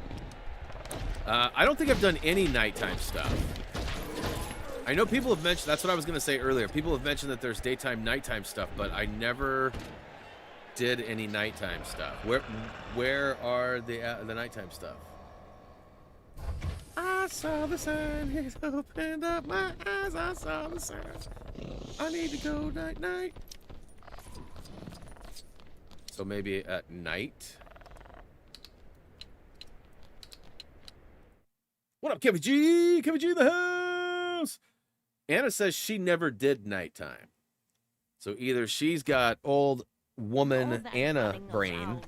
S1: I don't think I've done any nighttime stuff. I know people have mentioned, that's what I was going to say earlier, people have mentioned that there's daytime, nighttime stuff, but I never did any nighttime stuff. Where are the nighttime stuff? I saw the sign, he's opened up my eyes, I saw the sign. I need to go night-night. So maybe at night. What up, Kevin G? Kevin G in the house. Anna says she never did nighttime. So either she's got old woman Anna brain.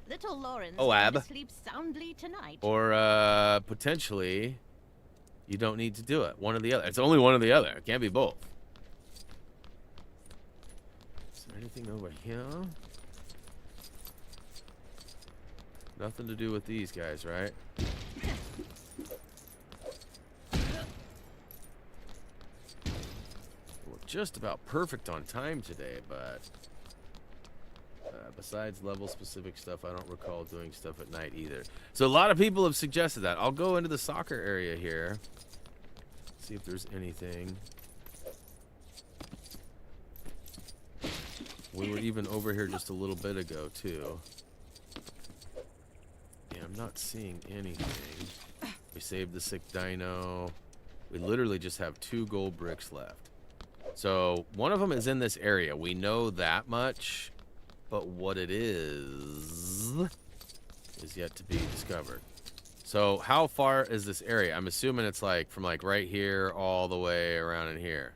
S10: Little Lauren's
S1: Ab.
S10: sleep soundly tonight.
S1: Or potentially you don't need to do it. One or the other. It's only one or the other. It can't be both. Is there anything over here? Nothing to do with these guys, right? We're just about perfect on time today, but besides level-specific stuff, I don't recall doing stuff at night either. So a lot of people have suggested that. I'll go into the soccer area here, see if there's anything. We were even over here just a little bit ago, too. Yeah, I'm not seeing anything. We saved the sick dino. We literally just have 2 gold bricks left. So one of them is in this area. We know that much, but what it is yet to be discovered. So how far is this area? I'm assuming it's like from like right here all the way around in here.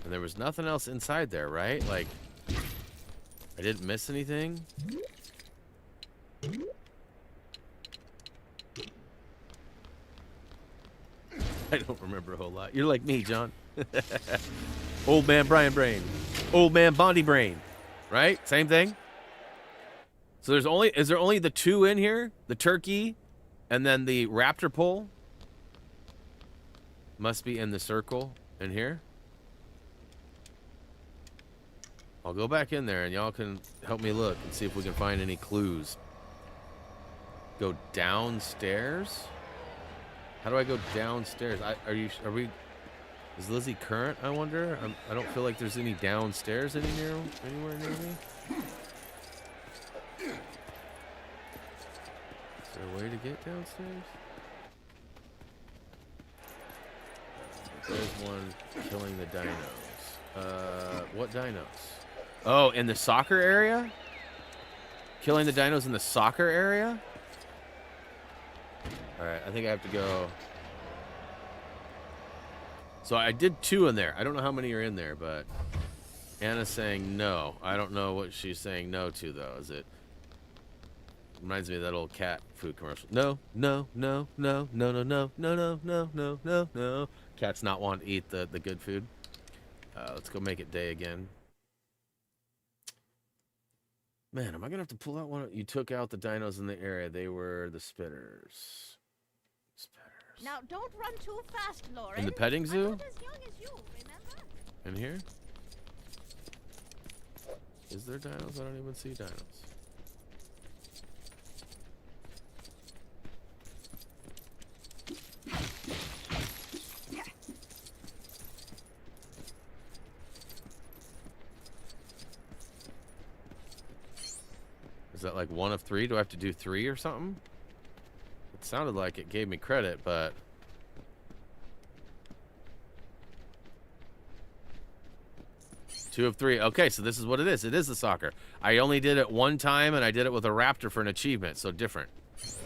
S1: And there was nothing else inside there, right? Like, I didn't miss anything. I don't remember a whole lot. You're like me, John. Old man Brian Brain. Old man Bondi Brain. Right? Same thing? So is there only the 2 in here? The turkey and then the raptor pole? Must be in the circle in here. I'll go back in there and y'all can help me look and see if we can find any clues. Go downstairs? How do I go downstairs? Are we... Is Lizzie current, I wonder? I don't feel like there's any downstairs anywhere near me. Is there a way to get downstairs? There's one killing the dinos. What dinos? Oh, in the soccer area? Killing the dinos in the soccer area? Alright, I think I have to go... So I did 2 in there. I don't know how many are in there, but... Anna's saying no. I don't know what she's saying no to, though. Is it... Reminds me of that old cat food commercial. No, no, no, no, no, no, no, no, no, no, no, no, no. Cats not want to eat the good food. Let's go make it day again. Man, am I gonna have to pull out one? You took out the dinos in the area. They were the spitters.
S10: Now, don't run too fast, Lauren.
S1: In the petting zoo?
S10: I'm not as young as you, remember?
S1: In here? Is there dinos? I don't even see dinos. Is that like 1 of 3? Do I have to do 3 or something? It sounded like it gave me credit, but... Two of 3. Okay, so this is what it is. It is the soccer. I only did it 1 time, and I did it with a raptor for an achievement, so different.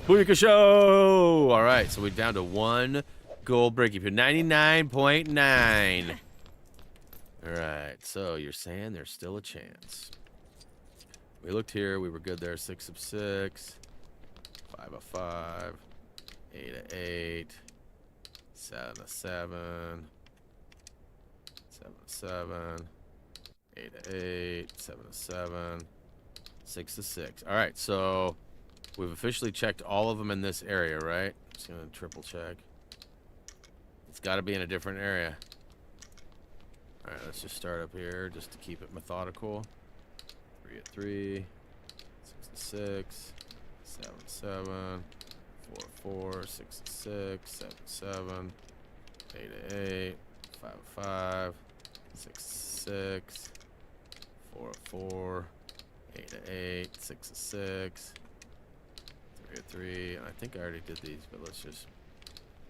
S1: Booyaka Show! All right, so we're down to 1 gold bricky. 99.9. All right, so you're saying there's still a chance. We looked here. We were good there. 6 of 6. 5 of 5. 8 of 8. 7 of 7. 7 of 7. 8 of 8. 7 of 7. 6 of 6. All right, so we've officially checked all of them in this area, right? Just gonna triple check. It's got to be in a different area. All right, let's just start up here just to keep it methodical. 3 of 3. 6 of 6. 7 of 7. 4 of 4. 6 of 6. 7 of 7. 8 of 8. 5 of 5. 6 of 6. 4 of 4. 8 of 8. 6 of 6. 3 of 3. And I think I already did these, but let's just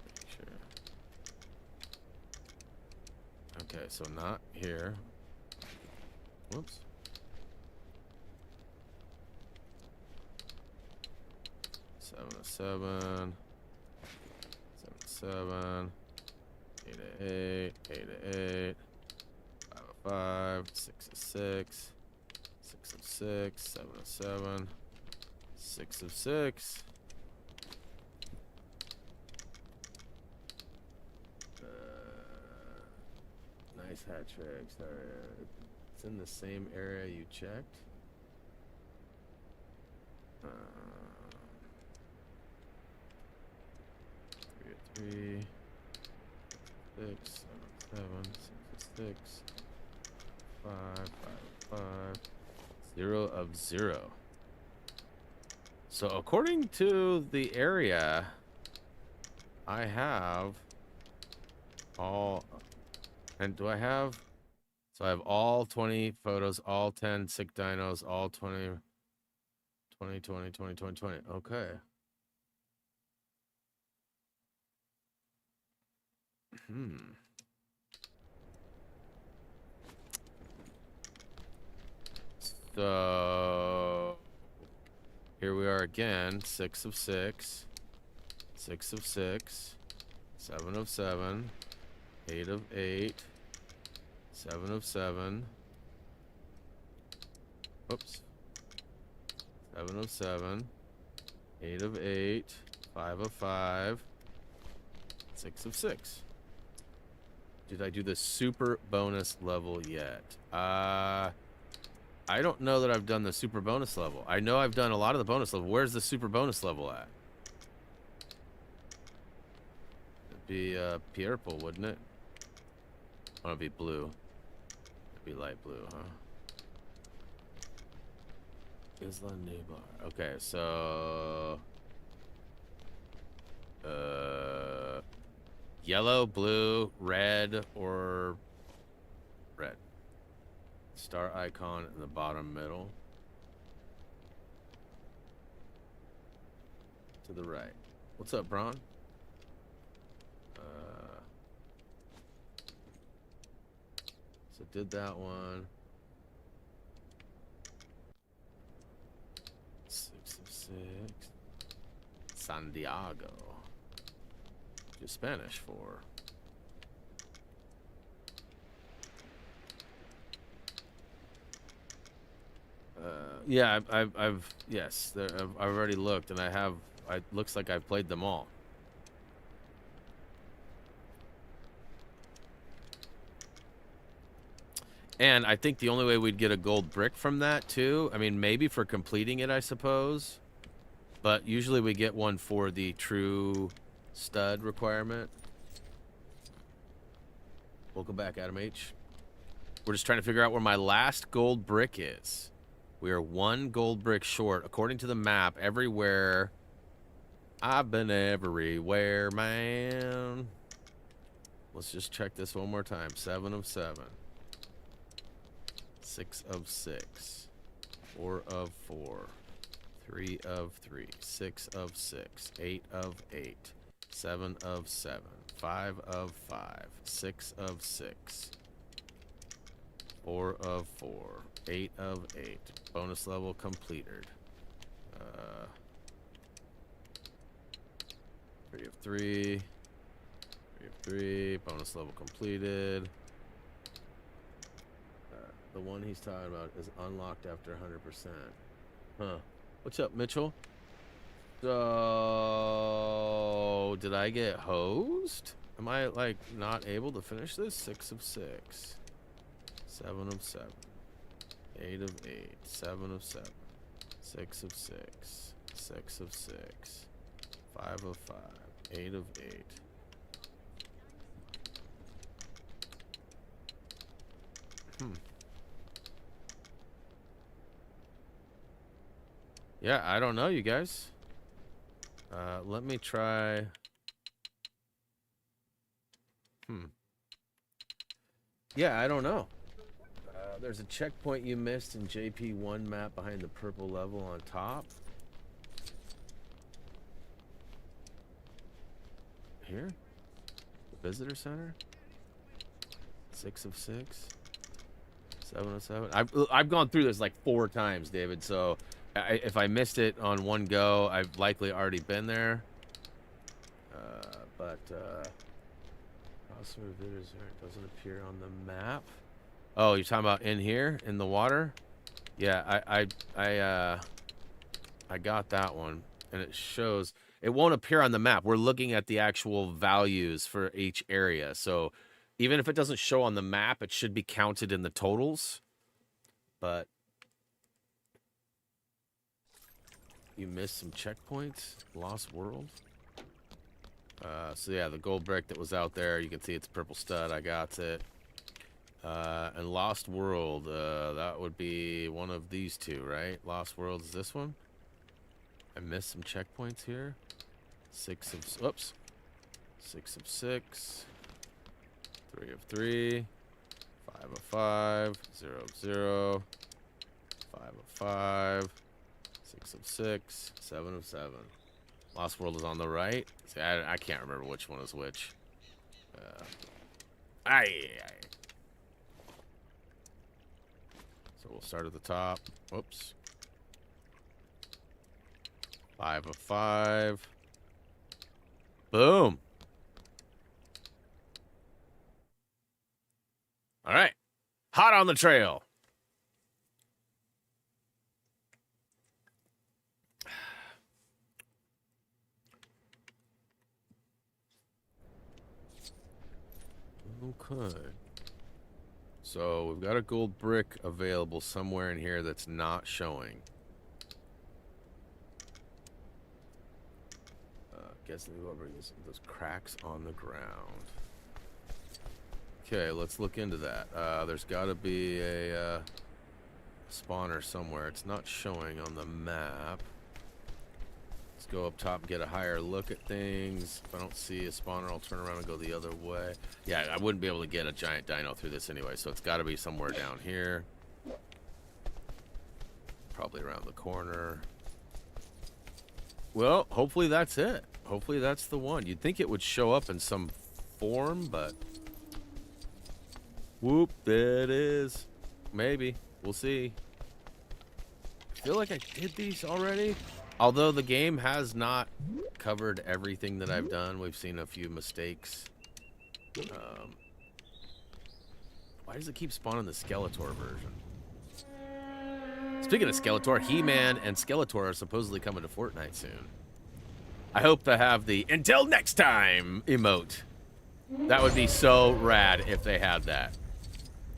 S1: make sure. Okay, so not here. Whoops. 7 of 7. 7 of 7. 8 of 8. 8 of 8. 5 of 5. 6 of 6. 6 of 6. 7 of 7. 6 of 6. Nice hat trick. Sorry. It's in the same area you checked. 3 of 3. 6. 7 of 7. 6 of 6. 5. 5 of 5. 0 of 0. So according to the area, I have all, and do I have, so I have all 20 photos, all 10 sick dinos, all 20, 20, 20, 20, 20, 20. Okay. So here we are again. 6 of 6. 6 of 6. 7 of 7. 8 of 8. 7 of 7. Oops. 7 of 7. 8 of 8. 5 of 5. 6 of 6. Did I do the super bonus level yet? I don't know that I've done the super bonus level. I know I've done a lot of the bonus level. Where's the super bonus level at? It'd be purple, wouldn't it? Oh, it'd be blue. It'd be light blue, huh? Isla Nubar. Okay, so Yellow, blue, red, or red. Star icon in the bottom middle. To the right. What's up, Braun? So did that one. 6 of 6. Santiago. Just Spanish for. Yeah, I've yes, I've already looked, and I have. It looks like I've played them all. And I think the only way we'd get a gold brick from that too, I mean, maybe for completing it, I suppose. But usually we get one for the true stud requirement. Welcome back, Adam H. We're just trying to figure out where my last gold brick is. We are 1 gold brick short. According to the map, everywhere. I've been everywhere, man. Let's just check this one more time. 7 of 7. 6 of 6. 4 of 4. 3 of 3. 6 of 6. 8 of 8. 7 of 7. 5 of 5. 6 of 6. 4 of 4. 8 of 8. Bonus level completed. 3 of 3. 3 of 3. Bonus level completed. The one he's talking about is unlocked after 100%. Huh. What's up, Mitchell? So, did I get hosed? Am I, like, not able to finish this? 6 of 6. 7 of 7. 8 of 8. 7 of 7. 6 of 6. 6 of 6. 5 of 5. 8 of 8. Yeah, I don't know, you guys. Let me try. Yeah, I don't know. There's a checkpoint you missed in JP1 map behind the purple level on top. Here? The visitor center? 6 of 6. 7 of 7. I've gone through this like 4 times, David, so if I missed it on one go, I've likely already been there. Also, it doesn't appear on the map. Oh, you're talking about in here in the water? Yeah, I got that one, and it shows. It won't appear on the map. We're looking at the actual values for each area, so even if it doesn't show on the map, it should be counted in the totals. But you missed some checkpoints. Lost World. So yeah, the gold brick that was out there, you can see it's purple stud. I got it. And Lost World, that would be one of these two, right? Lost World is this one. I missed some checkpoints here. 6 of, oops. 6 of 6. 3 of 3. 5 of 5. 0 of 0. 5 of 5. 6 of 6. 7 of 7. Lost World is on the right. See, I can't remember which one is which. So we'll start at the top. Whoops. 5 of 5. Boom. All right. Hot on the trail. Okay. So we've got a gold brick available somewhere in here that's not showing. Guessing those cracks on the ground. Okay, let's look into that. There's got to be a spawner somewhere. It's not showing on the map. Let's go up top and get a higher look at things. If I don't see a spawner, I'll turn around and go the other way. Yeah, I wouldn't be able to get a giant dino through this anyway, so it's got to be somewhere down here. Probably around the corner. Well, hopefully that's it. Hopefully that's the one. You'd think it would show up in some form, but... Whoop, there it is. Maybe. We'll see. I feel like I did these already. Although the game has not covered everything that I've done. We've seen a few mistakes. Why does it keep spawning the Skeletor version? Speaking of Skeletor, He-Man and Skeletor are supposedly coming to Fortnite soon. I hope to have the "until next time" emote. That would be so rad if they had that.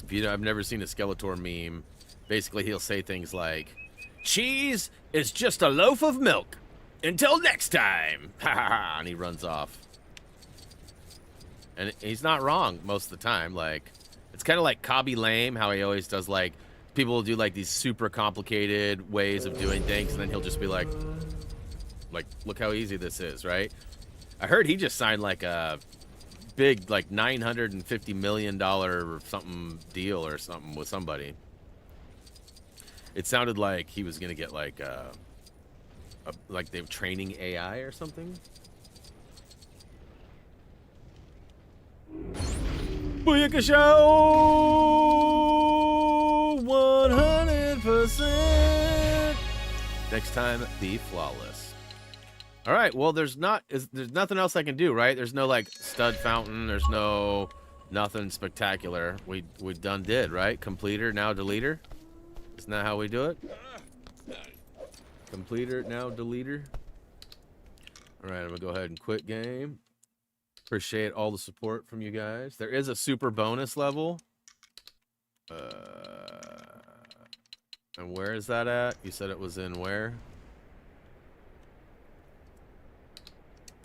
S1: If you know, I've never seen a Skeletor meme. Basically, he'll say things like, "Cheese is just a loaf of milk. Until next time." Ha ha ha. And he runs off. And he's not wrong most of the time. Like, it's kind of like Cobby Lame, how he always does, like, people will do, like, these super complicated ways of doing things, and then he'll just be like, look how easy this is, right? I heard he just signed, like, a big, like, $950 million or something deal or something with somebody. It sounded like he was going to get, like, like they were training AI or something. Booyaka Show! 100%! Next time, be flawless. All right, well, there's nothing else I can do, right? There's no, like, stud fountain. There's nothing spectacular. We done did, right? Completer, now deleter. Isn't that how we do it? Completer, now deleter. All right, I'm going to go ahead and quit game. Appreciate all the support from you guys. There is a super bonus level. And where is that at? You said it was in where?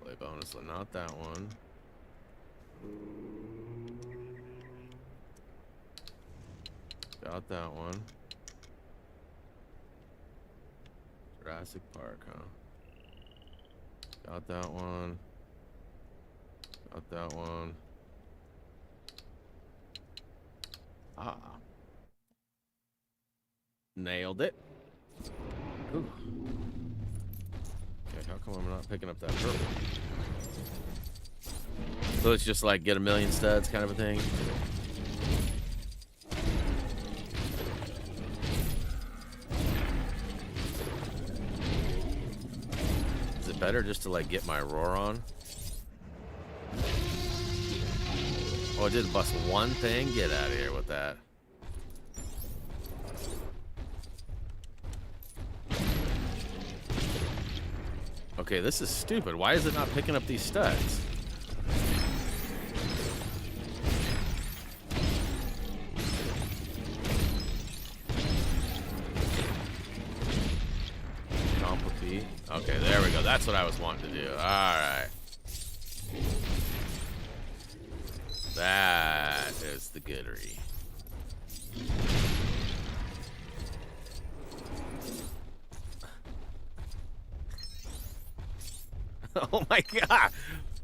S1: Play bonus, not that one. Got that one. Jurassic Park, huh? Got that one. Got that one. Ah. Nailed it. Ooh. Okay, how come I'm not picking up that purple? So it's just like get a million studs kind of a thing. Is it better just to like get my roar on? Oh, I did bust one thing? Get out of here with that. Okay, this is stupid. Why is it not picking up these studs? Complicate. Okay, there we go. That's what I was wanting to do. All right. That is the goodery. Oh my god!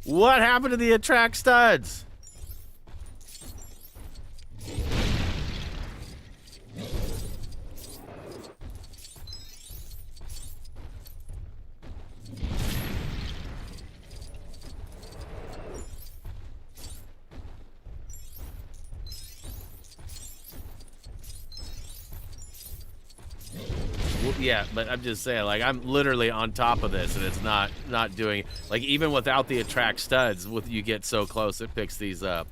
S1: What happened to the attract studs? Yeah, but I'm just saying, like, I'm literally on top of this, and it's not doing, like, even without the attract studs, you get so close, it picks these up.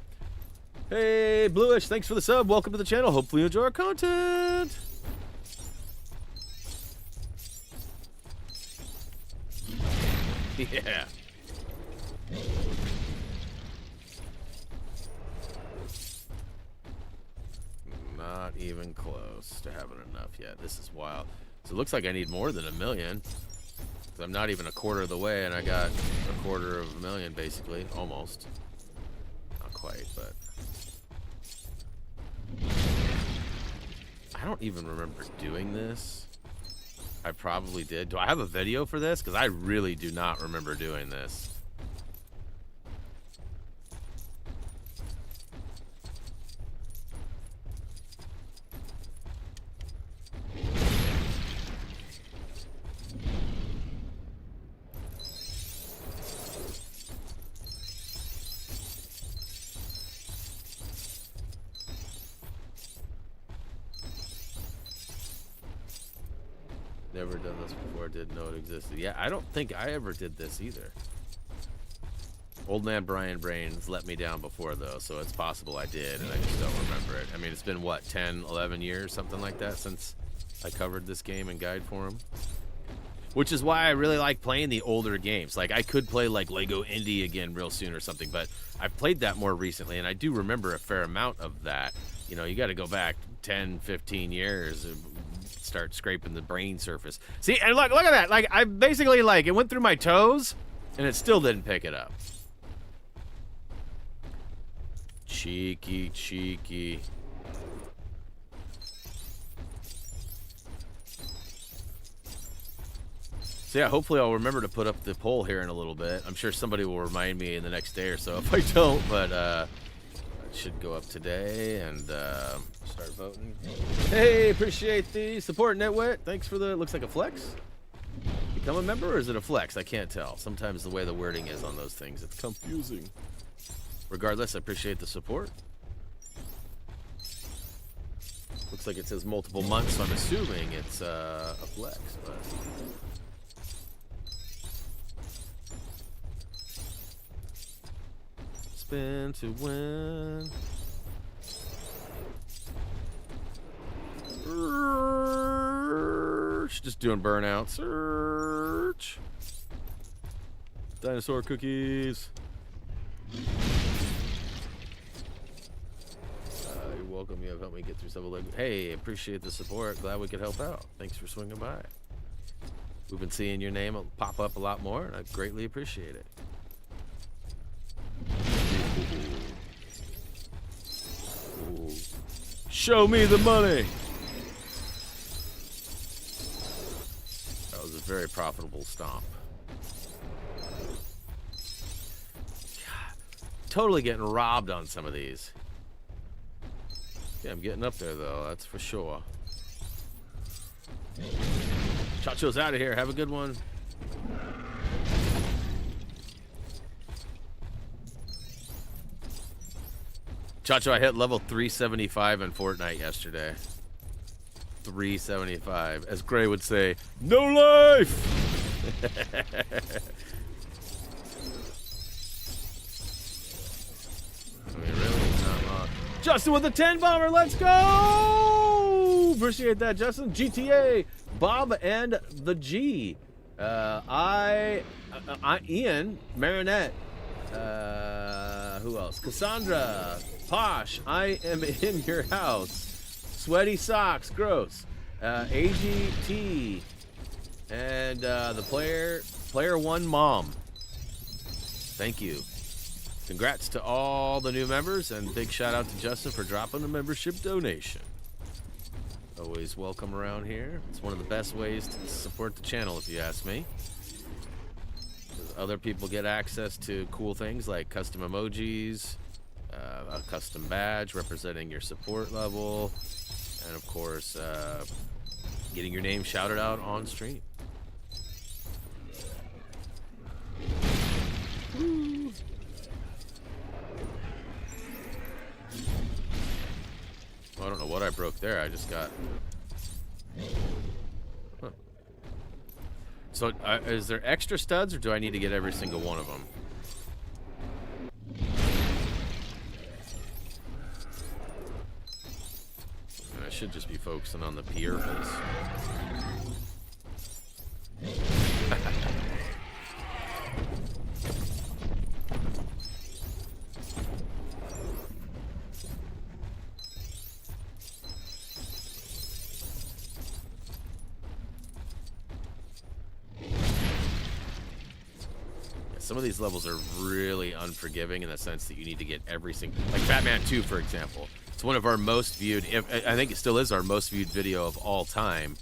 S1: Hey, Bluish, thanks for the sub. Welcome to the channel. Hopefully you enjoy our content. Yeah. Not even close to having enough yet. This is wild. So it looks like I need more than 1 million. So I'm not even a quarter of the way, and I got a quarter of a million, basically. Almost. Not quite, but... I don't even remember doing this. I probably did. Do I have a video for this? Because I really do not remember doing this. Never done this before, didn't know it existed. Yeah, I don't think I ever did this either. Old man Brian Brains let me down before, though, so it's possible I did, and I just don't remember it. I mean, it's been, what, 10, 11 years, something like that, since I covered this game and guide for him. Which is why I really like playing the older games. Like, I could play, like, Lego Indy again real soon or something, but I've played that more recently, and I do remember a fair amount of that. You know, you got to go back 10, 15 years and start scraping the brain surface. See, and look at that. Like, I basically, like, it went through my toes, and it still didn't pick it up. Cheeky, cheeky. So yeah, hopefully I'll remember to put up the poll here in a little bit. I'm sure somebody will remind me in the next day or so if I don't, but it should go up today and start voting. Hey, appreciate the support, Netwit. Thanks for the, looks like a flex. Become a member, or is it a flex? I can't tell. Sometimes the way the wording is on those things, it's confusing. Regardless, I appreciate the support. Looks like it says multiple months, so I'm assuming it's a flex, but... Spin to win. Just doing burnout. Search. Dinosaur cookies. You're welcome. You have helped me get through several. Hey, appreciate the support. Glad we could help out. Thanks for swinging by. We've been seeing your name pop up a lot more, and I greatly appreciate it. Ooh. Show me the money. That was a very profitable stomp. God, totally getting robbed on some of these. Yeah, I'm getting up there though, that's for sure. Chacho's out of here. Have a good one. Chacho, I hit level 375 in Fortnite yesterday. 375. As Gray would say, no life! I mean, really? Not long. Justin with the 10 bomber, let's go! Appreciate that, Justin. GTA, Bob and the G. Ian, Marinette. Who else? Cassandra, Posh, I am in your house. Sweaty socks, gross. AGT, and the player one mom. Thank you. Congrats to all the new members, and big shout out to Justin for dropping a membership donation. Always welcome around here. It's one of the best ways to support the channel, if you ask me. Other people get access to cool things like custom emojis, a custom badge representing your support level, and of course, getting your name shouted out on stream. Woo. Well, I don't know what I broke there. I just got... Huh. So, is there extra studs, or do I need to get every single one of them? And I should just be focusing on the pierces. Some of these levels are really unforgiving in the sense that you need to get every single... Like Batman 2, for example. It's one of our most viewed... I think it still is our most viewed video of all time.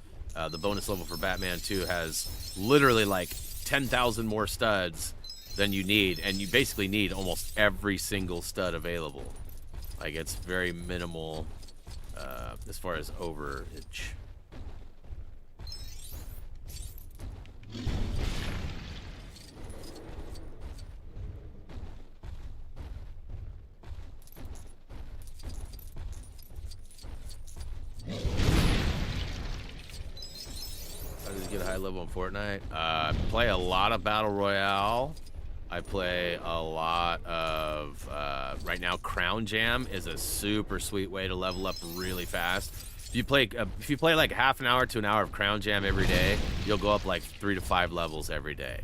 S1: The bonus level for Batman 2 has literally like 10,000 more studs than you need, and you basically need almost every single stud available. Like, it's very minimal as far as overage. How does he get a high level in Fortnite? Play a lot of Battle Royale. I play a lot of, right now, Crown Jam is a super sweet way to level up really fast. If you play like half an hour to an hour of Crown Jam every day, you'll go up like 3 to 5 levels every day.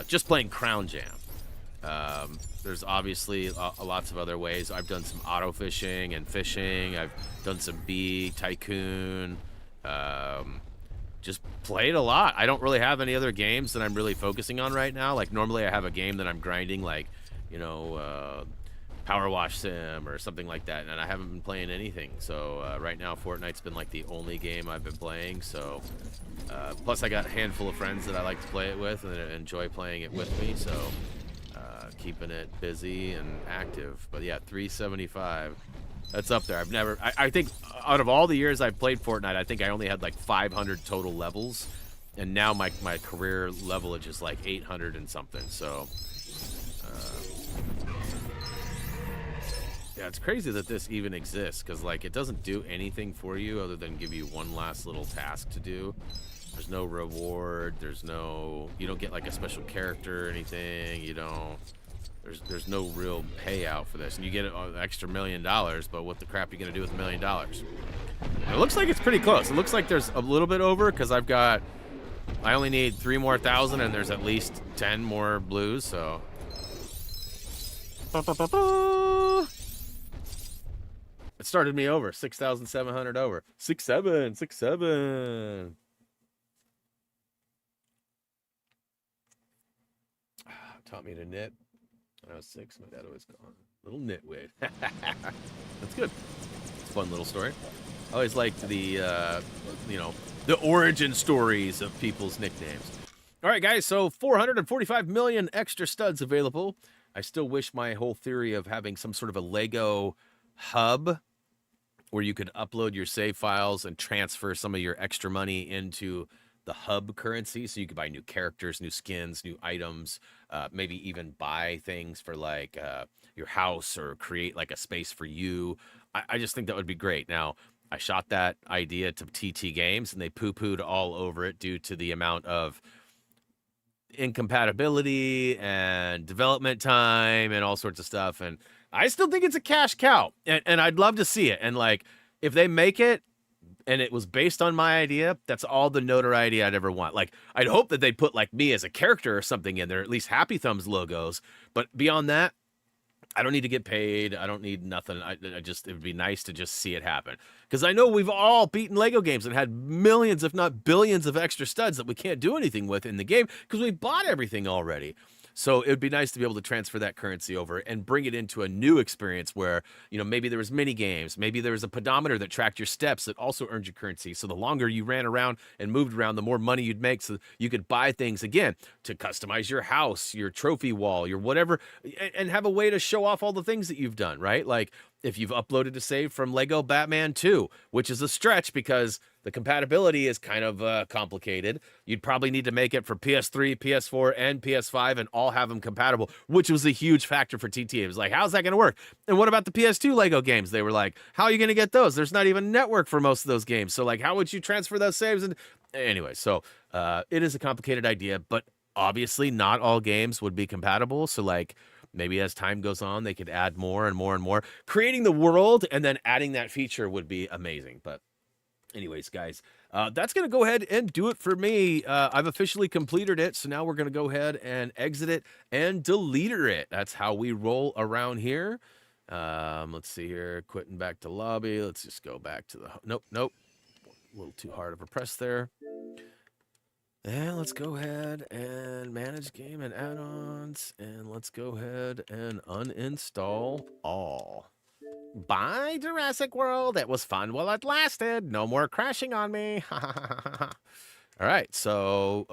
S1: Just playing Crown Jam. There's obviously lots of other ways. I've done some auto fishing and fishing. I've done some bee tycoon. Just played a lot. I don't really have any other games that I'm really focusing on right now. Like, normally I have a game that I'm grinding, like, you know, Power Wash Sim or something like that, and I haven't been playing anything. So right now Fortnite's been like the only game I've been playing. So plus I got a handful of friends that I like to play it with and that enjoy playing it with me. So keeping it busy and active. But yeah, 375. That's up there. I think out of all the years I've played Fortnite, I think I only had like 500 total levels. And now my career levelage is like 800 and something. So, yeah, it's crazy that this even exists. Because, like, it doesn't do anything for you other than give you one last little task to do. There's no reward. You don't get like a special character or anything. You don't. There's no real payout for this, and you get an extra $1 million, but what the crap are you gonna do with $1 million? It looks like it's pretty close. It looks like there's a little bit over because I only need 3 more thousand, and there's at least 10 more blues. So it started me over 6,700 over 6,767. Taught me to knit. When I was 6, my dad always called little nitwit. That's good. It's a fun little story. I always liked the, the origin stories of people's nicknames. All right, guys, so 445 million extra studs available. I still wish my whole theory of having some sort of a Lego hub where you could upload your save files and transfer some of your extra money into the hub currency, so you could buy new characters, new skins, new items, maybe even buy things for like your house or create like a space for you. I just think that would be great. Now, I shot that idea to TT Games and they poo-pooed all over it due to the amount of incompatibility and development time and all sorts of stuff. And I still think it's a cash cow, and I'd love to see it. And like, if they make it, and it was based on my idea, that's all the notoriety I'd ever want. Like, I'd hope that they'd put, like, me as a character or something in there, at least Happy Thumbs logos. But beyond that, I don't need to get paid. I don't need nothing. It would be nice to just see it happen. Because I know we've all beaten Lego games and had millions, if not billions, of extra studs that we can't do anything with in the game because we bought everything already. So it would be nice to be able to transfer that currency over and bring it into a new experience where, you know, maybe there was mini games, maybe there was a pedometer that tracked your steps that also earned you currency. So the longer you ran around and moved around, the more money you'd make, so you could buy things again to customize your house, your trophy wall, your whatever, and have a way to show off all the things that you've done, right? Like if you've uploaded a save from Lego Batman 2, which is a stretch because the compatibility is kind of complicated. You'd probably need to make it for PS3, PS4, and PS5 and all have them compatible, which was a huge factor for TT. It was like, how's that going to work? And what about the PS2 Lego games? They were like, how are you going to get those? There's not even network for most of those games. So like, how would you transfer those saves? And anyway, so it is a complicated idea, but obviously not all games would be compatible. So like, maybe as time goes on, they could add more and more and more. Creating the world and then adding that feature would be amazing. But anyways, guys, that's going to go ahead and do it for me. I've officially completed it, so now we're going to go ahead and exit it and delete it. That's how we roll around here. Let's see here. Quitting back to lobby. Let's just go back to the... Nope. A little too hard of a press there. And let's go ahead and manage game and add-ons. And let's go ahead and uninstall all. Bye, Jurassic World. It was fun while it lasted. No more crashing on me. All right, so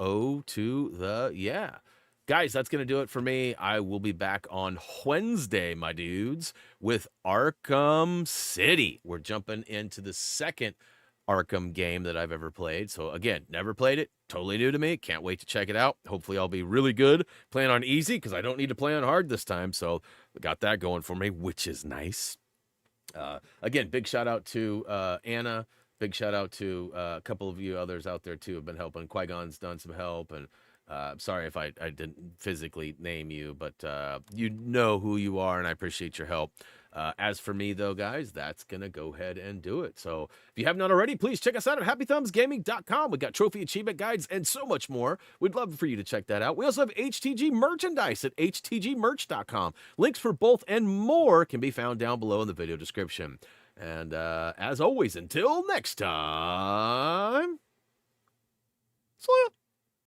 S1: to the yeah. Guys, that's going to do it for me. I will be back on Wednesday, my dudes, with Arkham City. We're jumping into the second Arkham game that I've ever played. So again, never played it. Totally new to me. Can't wait to check it out. Hopefully I'll be really good. Playing on easy because I don't need to play on hard this time. So we got that going for me, which is nice. Again, big shout out to Anna. Big shout out to a couple of you others out there too who have been helping. Qui-Gon's done some help, and sorry if I didn't physically name you, but you know who you are, and I appreciate your help. As for me, though, guys, that's going to go ahead and do it. So if you have not already, please check us out at HappyThumbsGaming.com. We got trophy achievement guides and so much more. We'd love for you to check that out. We also have HTG merchandise at HTGmerch.com. Links for both and more can be found down below in the video description. And as always, until next time, see ya.